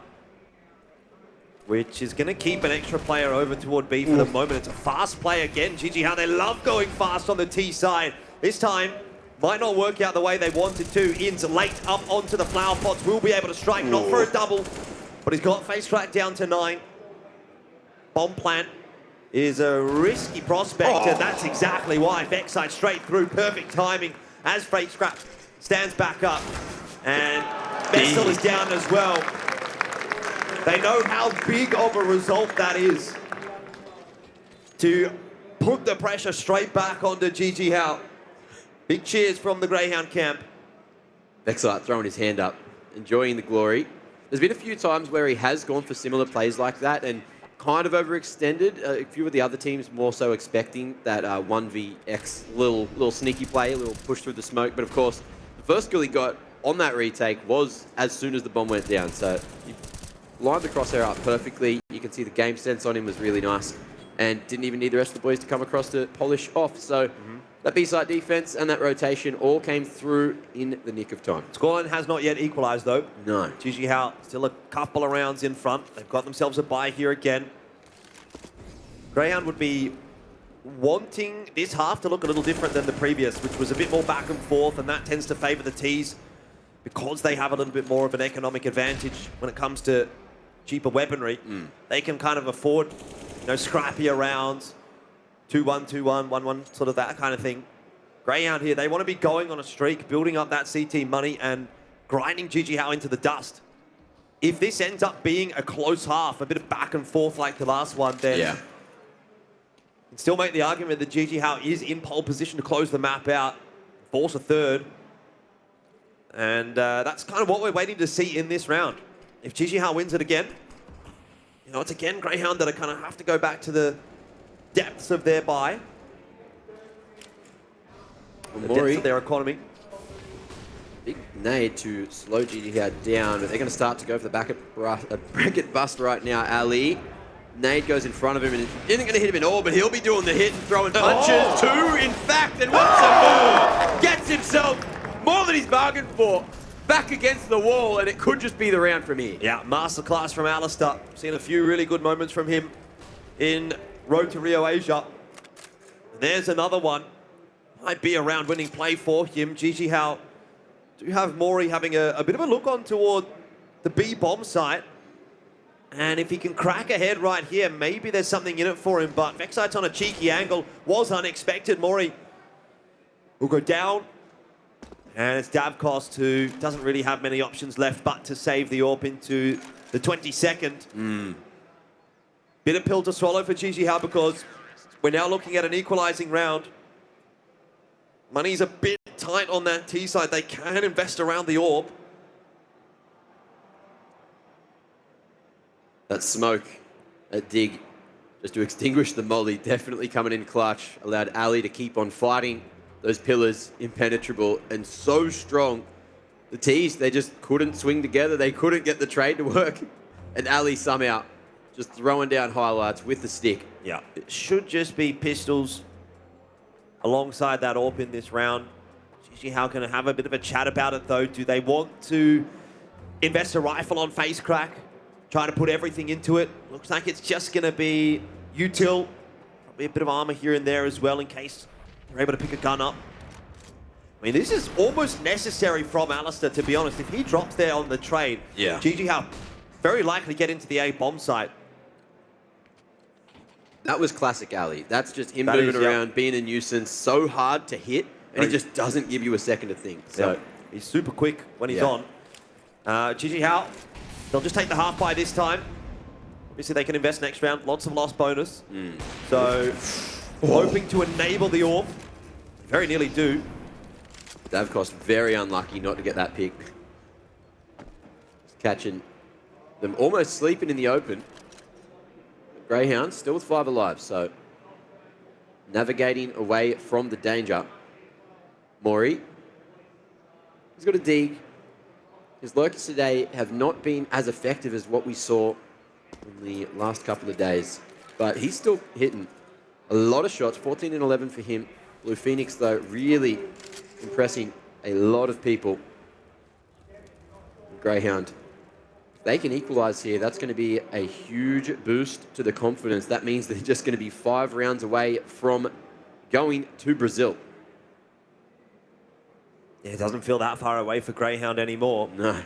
Speaker 1: which is going to keep an extra player over toward B for the moment. It's a fast play again, GG How. They love going fast on the T side. This time, might not work out the way they wanted to. In's late up onto the flower pots. Will be able to strike, not for a double, but he's got face track down to 9. Bomb plant is a risky prospect, and that's exactly why. Vexite straight through, perfect timing as face track stands back up. And Vessel is down as well. They know how big of a result that is to put the pressure straight back onto GG How. Big cheers from the Greyhound camp.
Speaker 2: Vexite throwing his hand up, enjoying the glory. There's been a few times where he has gone for similar plays like that and kind of overextended. A few of the other teams more so expecting that 1vx little sneaky play, a little push through the smoke. But of course, the first kill he got on that retake was as soon as the bomb went down. So he lined the crosshair up perfectly. You can see the game sense on him was really nice and didn't even need the rest of the boys to come across to polish off. So that B-side defense and that rotation all came through in the nick of time.
Speaker 1: Scoreline has not yet equalized though.
Speaker 2: No.
Speaker 1: GG How still a couple of rounds in front. They've got themselves a bye here again. Greyhound would be wanting this half to look a little different than the previous, which was a bit more back and forth, and that tends to favor the Ts because they have a little bit more of an economic advantage when it comes to cheaper weaponry. They can kind of afford, you know, scrappier rounds, 2-1, 2-1, 1-1, sort of that kind of thing. Greyhound here, they want to be going on a streak, building up that CT money and grinding GG How into the dust. If this ends up being a close half, a bit of back and forth like the last one, then you can still make the argument that GG How is in pole position to close the map out, force a third. And that's kind of what we're waiting to see in this round. If GG How wins it again, you know, it's again Greyhound that are kind of have to go back to the depths of their bye, the depths of their economy.
Speaker 2: Big nade to slow GG How down, but they're going to start to go for the bracket bust right now. Ali, nade goes in front of him and isn't going to hit him at all, but he'll be doing the hit and throwing punches too, in fact, and wants some more. Gets himself more than he's bargained for. Back against the wall, and it could just be the round from here.
Speaker 1: Yeah, masterclass from aliStair. Seen a few really good moments from him in Road to Rio Asia. There's another one. Might be a round-winning play for him. GG How do have MOREE having a bit of a look on toward the B bomb site. And if he can crack ahead right here, maybe there's something in it for him. But Vexite's on a cheeky angle. Was unexpected. MOREE will go down. And it's Davkos who doesn't really have many options left but to save the AWP into the 22nd. Bit of pill to swallow for GG How because we're now looking at an equalizing round. Money's a bit tight on that T side. They can invest around the AWP.
Speaker 2: That smoke, that dig, just to extinguish the molly, definitely coming in clutch. Allowed Ali to keep on fighting. Those pillars, impenetrable and so strong. The Ts, they just couldn't swing together. They couldn't get the trade to work. And Ali somehow just throwing down highlights with the stick.
Speaker 1: Yeah, it should just be pistols alongside that AWP in this round. GG How can have a bit of a chat about it though. Do they want to invest a rifle on face crack? Try to put everything into it. Looks like it's just going to be util. Probably a bit of armor here and there as well in case they're able to pick a gun up. I mean, this is almost necessary from aliStair, to be honest. If he drops there on the trade, GG How very likely get into the A bomb site.
Speaker 2: That was classic Ali. That's just him moving around, being a nuisance, so hard to hit, and he just doesn't give you a second to think. So
Speaker 1: he's super quick when he's on. GG How, they'll just take the half by this time. Obviously, they can invest next round. Lots of lost bonus. So, hoping to enable the AWP. Very nearly do.
Speaker 2: Davkos very unlucky not to get that pick. Just catching them almost sleeping in the open. Grayhound still with 5 alive, so navigating away from the danger. MOREE, he's got a dig. His lurkers today have not been as effective as what we saw in the last couple of days, but he's still hitting a lot of shots. 14 and 11 for him. Blue Phoenix, though, really impressing a lot of people. Grayhound, if they can equalize here, that's going to be a huge boost to the confidence. That means they're just going to be 5 rounds away from going to Brazil.
Speaker 1: Yeah, it doesn't feel that far away for Grayhound anymore.
Speaker 2: No.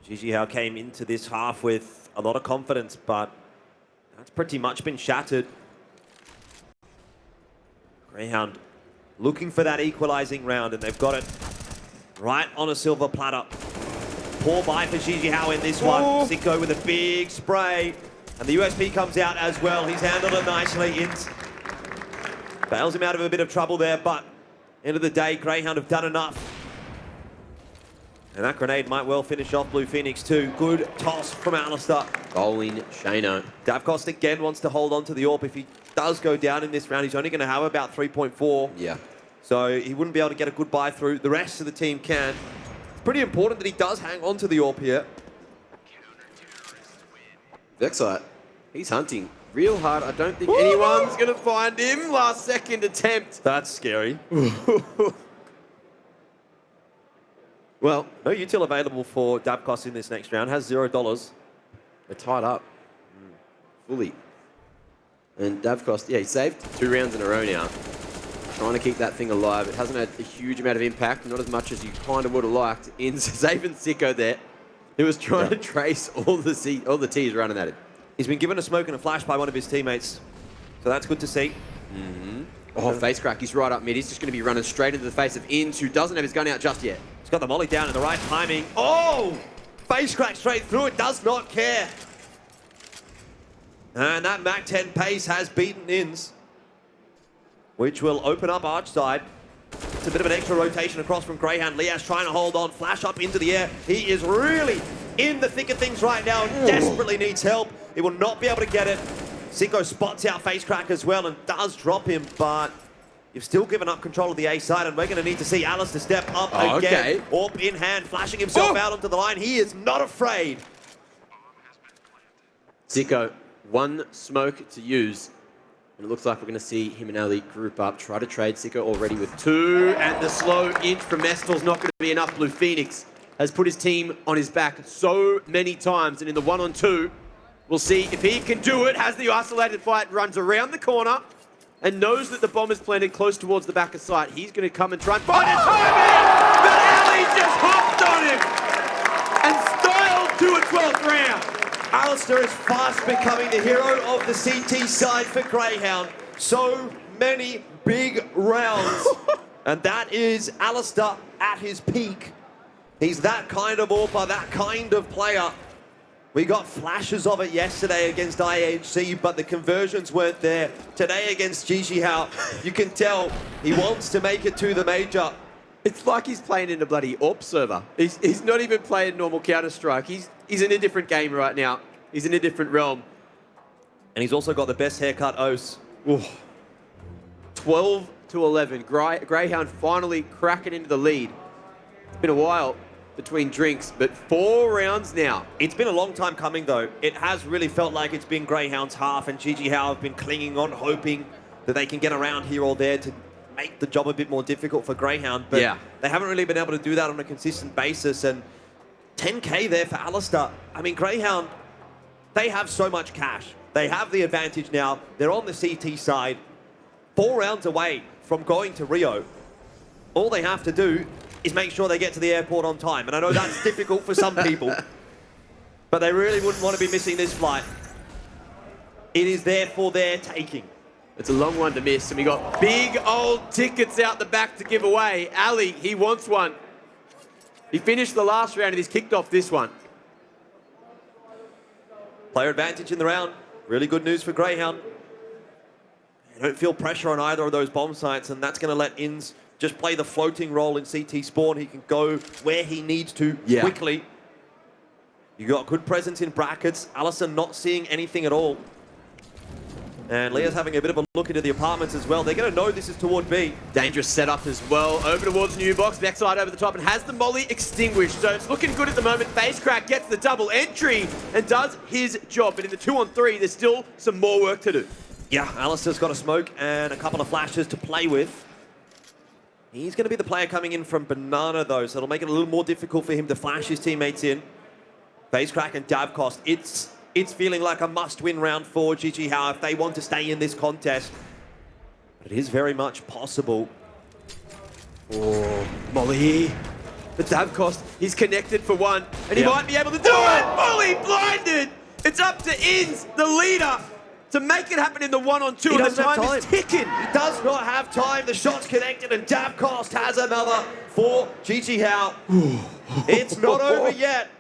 Speaker 1: GG How came into this half with a lot of confidence, but that's pretty much been shattered. Grayhound looking for that equalizing round, and they've got it right on a silver platter. Poor buy for GG How in this one. Sico with a big spray, and the USP comes out as well. He's handled it nicely. Int bails him out of a bit of trouble there, but end of the day, Grayhound have done enough. And that grenade might well finish off Blue Phoenix too. Good toss from aliStair.
Speaker 2: Bowling Shano.
Speaker 1: Davkos again wants to hold on to the AWP. If he does go down in this round, he's only going to have about 3.4.
Speaker 2: Yeah.
Speaker 1: So he wouldn't be able to get a good buy through. The rest of the team can. It's pretty important that he does hang on to the AWP here.
Speaker 2: Vexite, he's hunting real hard. I don't think anyone's going to find him. Last second attempt.
Speaker 1: That's scary.
Speaker 2: Well,
Speaker 1: no util available for Davkos in this next round. Has $0.
Speaker 2: they're tied up fully. And Davkos, yeah, he saved 2 rounds in a row now. Trying to keep that thing alive. It hasn't had a huge amount of impact, not as much as you kind of would have liked. In saving Sico there, he was trying to trace all the T's running at him.
Speaker 1: He's been given a smoke and a flash by one of his teammates. So that's good to see.
Speaker 2: Oh, face crack. He's right up mid. He's just going to be running straight into the face of Inns, who doesn't have his gun out just yet.
Speaker 1: He's got the molly down in the right timing. Oh! Face crack straight through it. Does not care. And that Mac 10 pace has beaten Inns, which will open up Arch side. It's a bit of an extra rotation across from Grayhound. Lias trying to hold on. Flash up into the air. He is really in the thick of things right now and desperately needs help. He will not be able to get it. Sico spots out face crack as well and does drop him, but you've still given up control of the A side, and we're going to need to see aliStair step up again.
Speaker 2: Okay.
Speaker 1: AWP in hand, flashing himself out onto the line. He is not afraid.
Speaker 2: Sico, 1 smoke to use. And it looks like we're going to see him and Ali group up, try to trade. Sico already with 2, and the slow inch from Mestel's not going to be enough. Blue Phoenix has put his team on his back so many times, and in the 1-on-2, we'll see if he can do it. Has the isolated fight, runs around the corner, and knows that the bomb is planted close towards the back of sight. He's going to come and try and find his timing, but Ali just hopped on him and styled to a 12th round.
Speaker 1: aliStair is fast becoming the hero of the CT side for Grayhound. So many big rounds. And that is aliStair at his peak. He's that kind of AWPer, that kind of player. We got flashes of it yesterday against IHC, but the conversions weren't there. Today against GG How, you can tell he wants to make it to the major.
Speaker 2: It's like he's playing in a bloody AWP server. He's not even playing normal Counter-Strike. He's in a different game right now. He's in a different realm.
Speaker 1: And he's also got the best haircut, Ose.
Speaker 2: 12 to 11. Grayhound finally cracking into the lead. It's been a while between drinks, but 4 rounds now.
Speaker 1: It's been a long time coming, though. It has really felt like it's been Grayhound's half, and GG How have been clinging on, hoping that they can get around here or there to make the job a bit more difficult for Grayhound, but
Speaker 2: Yeah.
Speaker 1: they haven't really been able to do that on a consistent basis. And 10K there for aliStair. I mean, Grayhound, they have so much cash. They have the advantage now. They're on the CT side, 4 rounds away from going to Rio. All they have to do is make sure they get to the airport on time. And I know that's difficult for some people, but they really wouldn't want to be missing this flight. It is there for their taking.
Speaker 2: It's a long one to miss, and we got big old tickets out the back to give away. Ali, he wants one. He finished the last round and he's kicked off this one.
Speaker 1: Player advantage in the round. Really good news for Grayhound. They don't feel pressure on either of those bomb sites, and that's going to let Inns just play the floating role in CT spawn. He can go where he needs to quickly. You got good presence in brackets. aliStair not seeing anything at all. And Leah's having a bit of a look into the apartments as well. They're going to know this is toward B.
Speaker 2: Dangerous setup as well. Over towards New Box. Backside over the top and has the molly extinguished. So it's looking good at the moment. FaceCrack gets the double entry and does his job. But in the 2-on-3, there's still some more work to do.
Speaker 1: Yeah, aliStair's got a smoke and a couple of flashes to play with. He's going to be the player coming in from Banana, though, so it'll make it a little more difficult for him to flash his teammates in. FaceCrack and Davcost, it's feeling like a must-win round for JJH if they want to stay in this contest. But it is very much possible.
Speaker 2: Oh, MOREE. The Davcost, he's connected for one, and he might be able to do it! Fully blinded! It's up to Inns, the leader, to make it happen in the 1-on-2, and the time is ticking.
Speaker 1: He does not have time. The shot's connected, and Davcost has another for JJH. It's not over yet.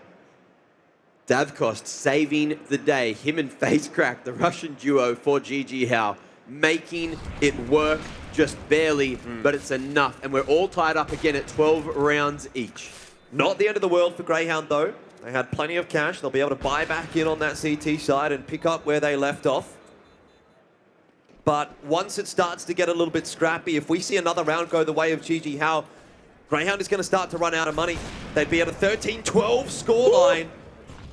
Speaker 2: Davcost saving the day. Him and FaceCrack, the Russian duo for JJH, making it work just barely, but it's enough. And we're all tied up again at 12 rounds each.
Speaker 1: Not the end of the world for Grayhound, though. They had plenty of cash. They'll be able to buy back in on that CT side and pick up where they left off. But once it starts to get a little bit scrappy, if we see another round go the way of JJH, Grayhound is going to start to run out of money. They'd be at a 13-12 scoreline,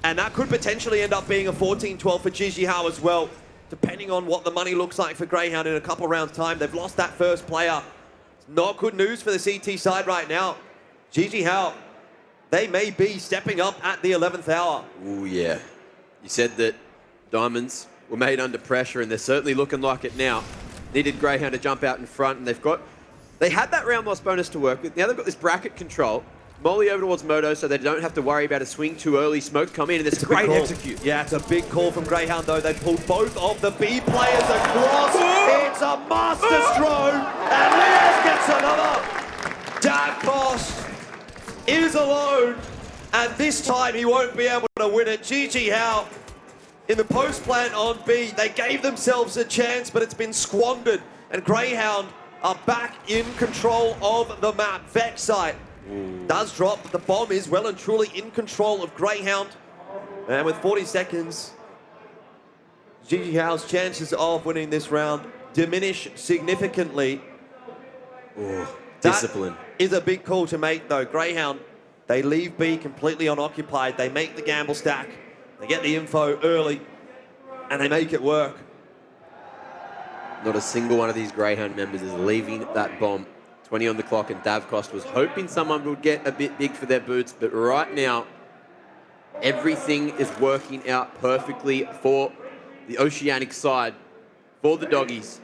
Speaker 1: and that could potentially end up being a 14-12 for JJH as well, depending on what the money looks like for Grayhound in a couple rounds' time. They've lost that first player. It's not good news for the CT side right now. JJH, they may be stepping up at the 11th hour.
Speaker 2: Oh yeah. You said that Diamonds were made under pressure, and they're certainly looking like it now. Needed Grayhound to jump out in front, and they had that round loss bonus to work with. Now they've got this bracket control. MOREE over towards Moto, so they don't have to worry about a swing too early. Smoke come in, and it's a great execute.
Speaker 1: Yeah, it's a big call from Grayhound, though. They pulled both of the B players across. It's a master stroke, and Leas gets another. Davcost is alone, and this time he won't be able to win it. JJH in the post plant on B. They gave themselves a chance, but it's been squandered, and Grayhound are back in control of the map. Vex site does drop, but the bomb is well and truly in control of Grayhound. And with 40 seconds, JJH's chances of winning this round diminish significantly.
Speaker 2: Discipline.
Speaker 1: That is a big call to make, though. Grayhound, they leave B completely unoccupied. They make the gamble stack. They get the info early, and they make it work.
Speaker 2: Not a single one of these Grayhound members is leaving that bomb. 20 on the clock, and Davcost was hoping someone would get a bit big for their boots, but right now, everything is working out perfectly for the Oceanic side, for the doggies.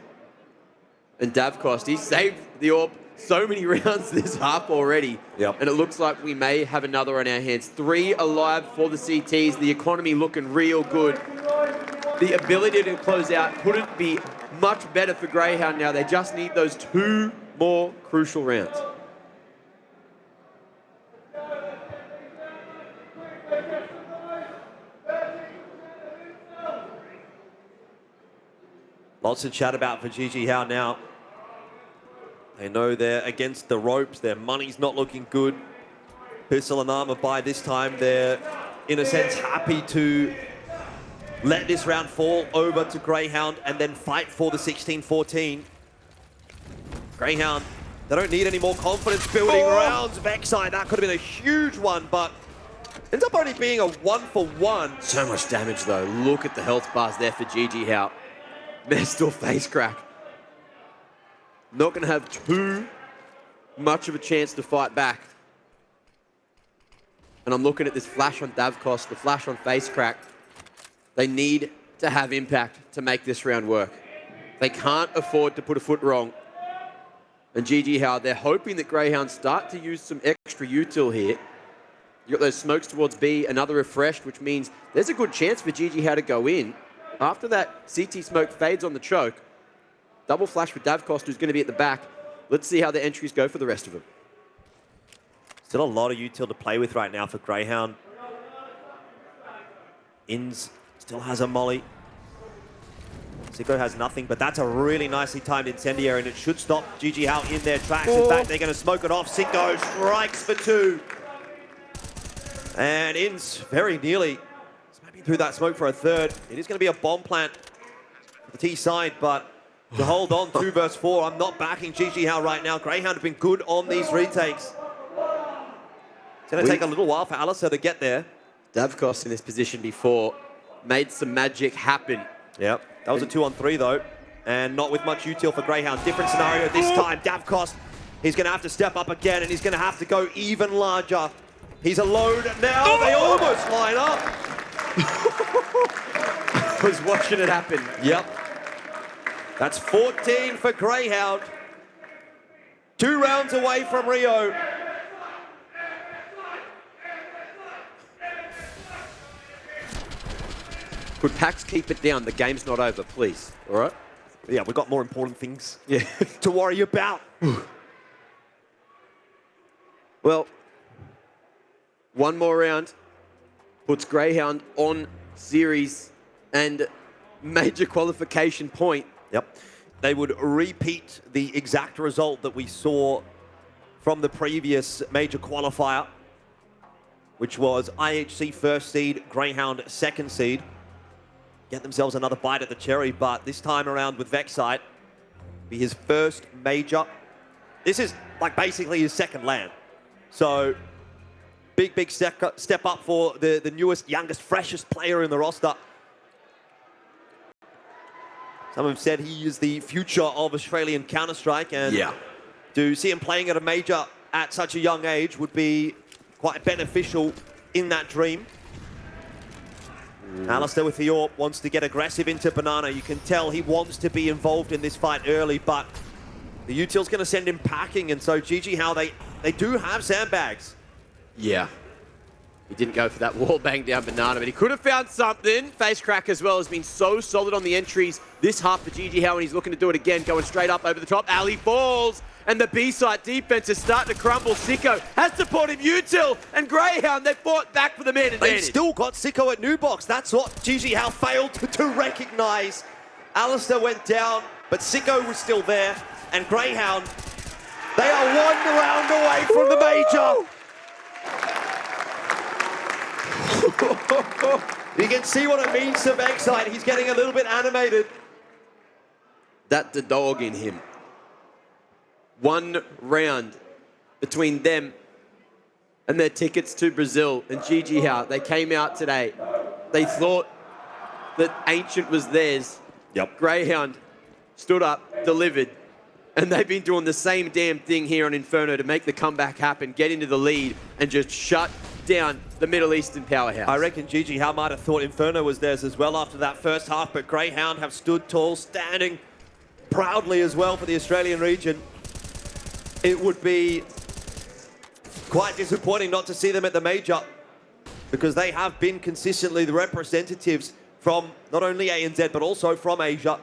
Speaker 2: And Davcost, he saved the AWP so many rounds this half already.
Speaker 1: Yep.
Speaker 2: And it looks like we may have another on our hands. 3 alive for the CTs, the economy looking real good. The ability to close out couldn't be much better for Grayhound now. They just need those 2 more crucial rounds.
Speaker 1: Lots to chat about for JJH now. They know they're against the ropes. Their money's not looking good. Pistol and Armor by this time, they're in a sense happy to let this round fall over to Grayhound and then fight for the 16-14. Grayhound, they don't need any more confidence building rounds. Vexite, that could have been a huge one, but ends up only being a 1-for-1.
Speaker 2: So much damage though. Look at the health bars there for JJH. They're still FaceCrack. not going to have too much of a chance to fight back. And I'm looking at this flash on Davkos, the flash on Facecrack. They need to have impact to make this round work. They can't afford to put a foot wrong. And GG How, they're hoping that Grayhound start to use some extra util here. You got those smokes towards B, another refreshed, which means there's a good chance for GG How to go in. After that CT smoke fades on the choke, double flash for Davkos, who's going to be at the back. Let's see how the entries go for the rest of them.
Speaker 1: Still a lot of util to play with right now for Grayhound. Ins still has a molly. Sico has nothing, but that's a really nicely timed incendiary, and it should stop GG How in their tracks. In fact, they're going to smoke it off. Sico strikes for 2. And Ins very nearly maybe through that smoke for a 3rd. It is going to be a bomb plant for the T side, but to hold on 2 versus 4, I'm not backing GG How right now. Grayhound have been good on these retakes. It's going to take a little while for aliStair to get there.
Speaker 2: Davkos in this position before made some magic happen.
Speaker 1: Yep, that was a 2-on-3 though, and not with much util for Grayhound. Different scenario this time. Davkos, he's going to have to step up again, and he's going to have to go even larger. He's alone now. They almost line up.
Speaker 2: I was watching it happen.
Speaker 1: Yep. That's 14 for Grayhound. 2 rounds away from Rio.
Speaker 2: Could Pax keep it down? The game's not over, please. All right?
Speaker 1: Yeah, we've got more important things
Speaker 2: Yeah.
Speaker 1: to worry about.
Speaker 2: Well, one more round puts Grayhound on series and major qualification point.
Speaker 1: Yep. They would repeat the exact result that we saw from the previous major qualifier, which was IHC 1st seed, Grayhound 2nd seed. Get themselves another bite at the cherry, but this time around with Vexite, be his 1st major. This is like basically his 2nd LAN. So big step up for the newest, youngest, freshest player in the roster. Some have said he is the future of Australian Counter-Strike, and to see him playing at a major at such a young age would be quite beneficial in that dream. aliStair with the AWP wants to get aggressive into Banana. You can tell he wants to be involved in this fight early, but the util's going to send him packing, and so GG How, they do have sandbags.
Speaker 2: Yeah. He didn't go for that wall bang down Banana, but he could have found something. Facecrack as well has been so solid on the entries this half for GG How, and he's looking to do it again, going straight up over the top. Ali falls, and the B-side defense is starting to crumble. Sico has to put him util, and Grayhound, they fought back for the man advantage.
Speaker 1: They've still got Sico at new box. That's what GG How failed to recognize. aliStair went down, but Sico was still there, and Grayhound, they are 1 round away from the major. You can see what it means to Vexite. He's getting a little bit animated.
Speaker 2: That's the dog in him. 1 round between them and their tickets to Brazil. And GG How, they came out today. They thought that Ancient was theirs.
Speaker 1: Yep.
Speaker 2: Grayhound stood up, delivered, and they've been doing the same damn thing here on Inferno to make the comeback happen, get into the lead, and just shut down the Middle Eastern powerhouse.
Speaker 1: I reckon GG How might have thought Inferno was theirs as well after that first half, but Grayhound have stood tall, standing proudly as well for the Australian region. It would be quite disappointing not to see them at the major, because they have been consistently the representatives from not only ANZ but also from Asia.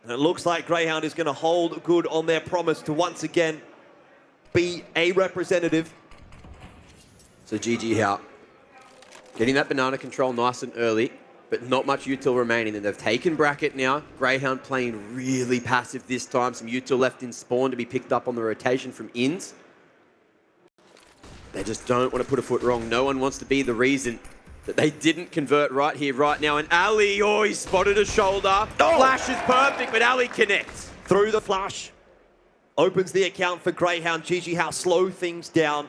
Speaker 1: And it looks like Grayhound is going to hold good on their promise to once again be a representative.
Speaker 2: So GG How, getting that Banana control nice and early, but not much util remaining. And they've taken bracket now. Grayhound playing really passive this time. Some util left in spawn to be picked up on the rotation from Ins. They just don't want to put a foot wrong. No one wants to be the reason that they didn't convert right here, right now. And Ali, oh, he spotted a shoulder. Flash is perfect, but Ali connects.
Speaker 1: Through the flash. Opens the account for Grayhound. GG How slow things down.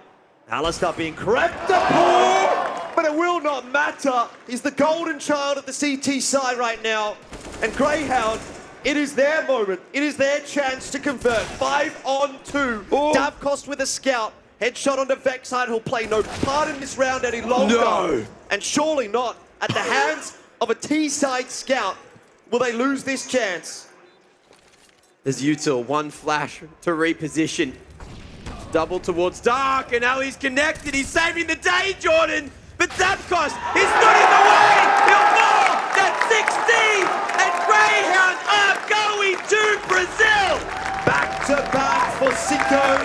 Speaker 1: aliStair being crept upon, but it will not matter. He's the golden child of the CT side right now. And Grayhound, It is their moment. It is their chance to convert. 5-on-2. Davkost with a scout. Headshot onto Vexite, who'll play no part in this round any longer.
Speaker 2: No.
Speaker 1: And surely not at the hands of a T-side scout. Will they lose this chance?
Speaker 2: There's Util, one flash to reposition. Double towards Dark, and now he's connected. He's saving the day, Jordan. But Davkost is not in the way. He'll fall. That's 16, and Grayhound are going to Brazil.
Speaker 1: Back to back for Sico,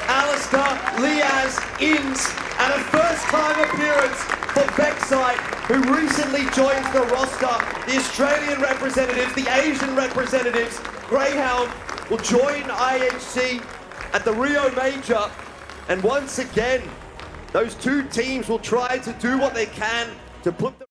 Speaker 1: aliStair, Liaz, Ins, and a first-time appearance for Vexite, who recently joins the roster. The Australian representatives, the Asian representatives, Grayhound will join IHC at the Rio Major. And once again, those two teams will try to do what they can to put them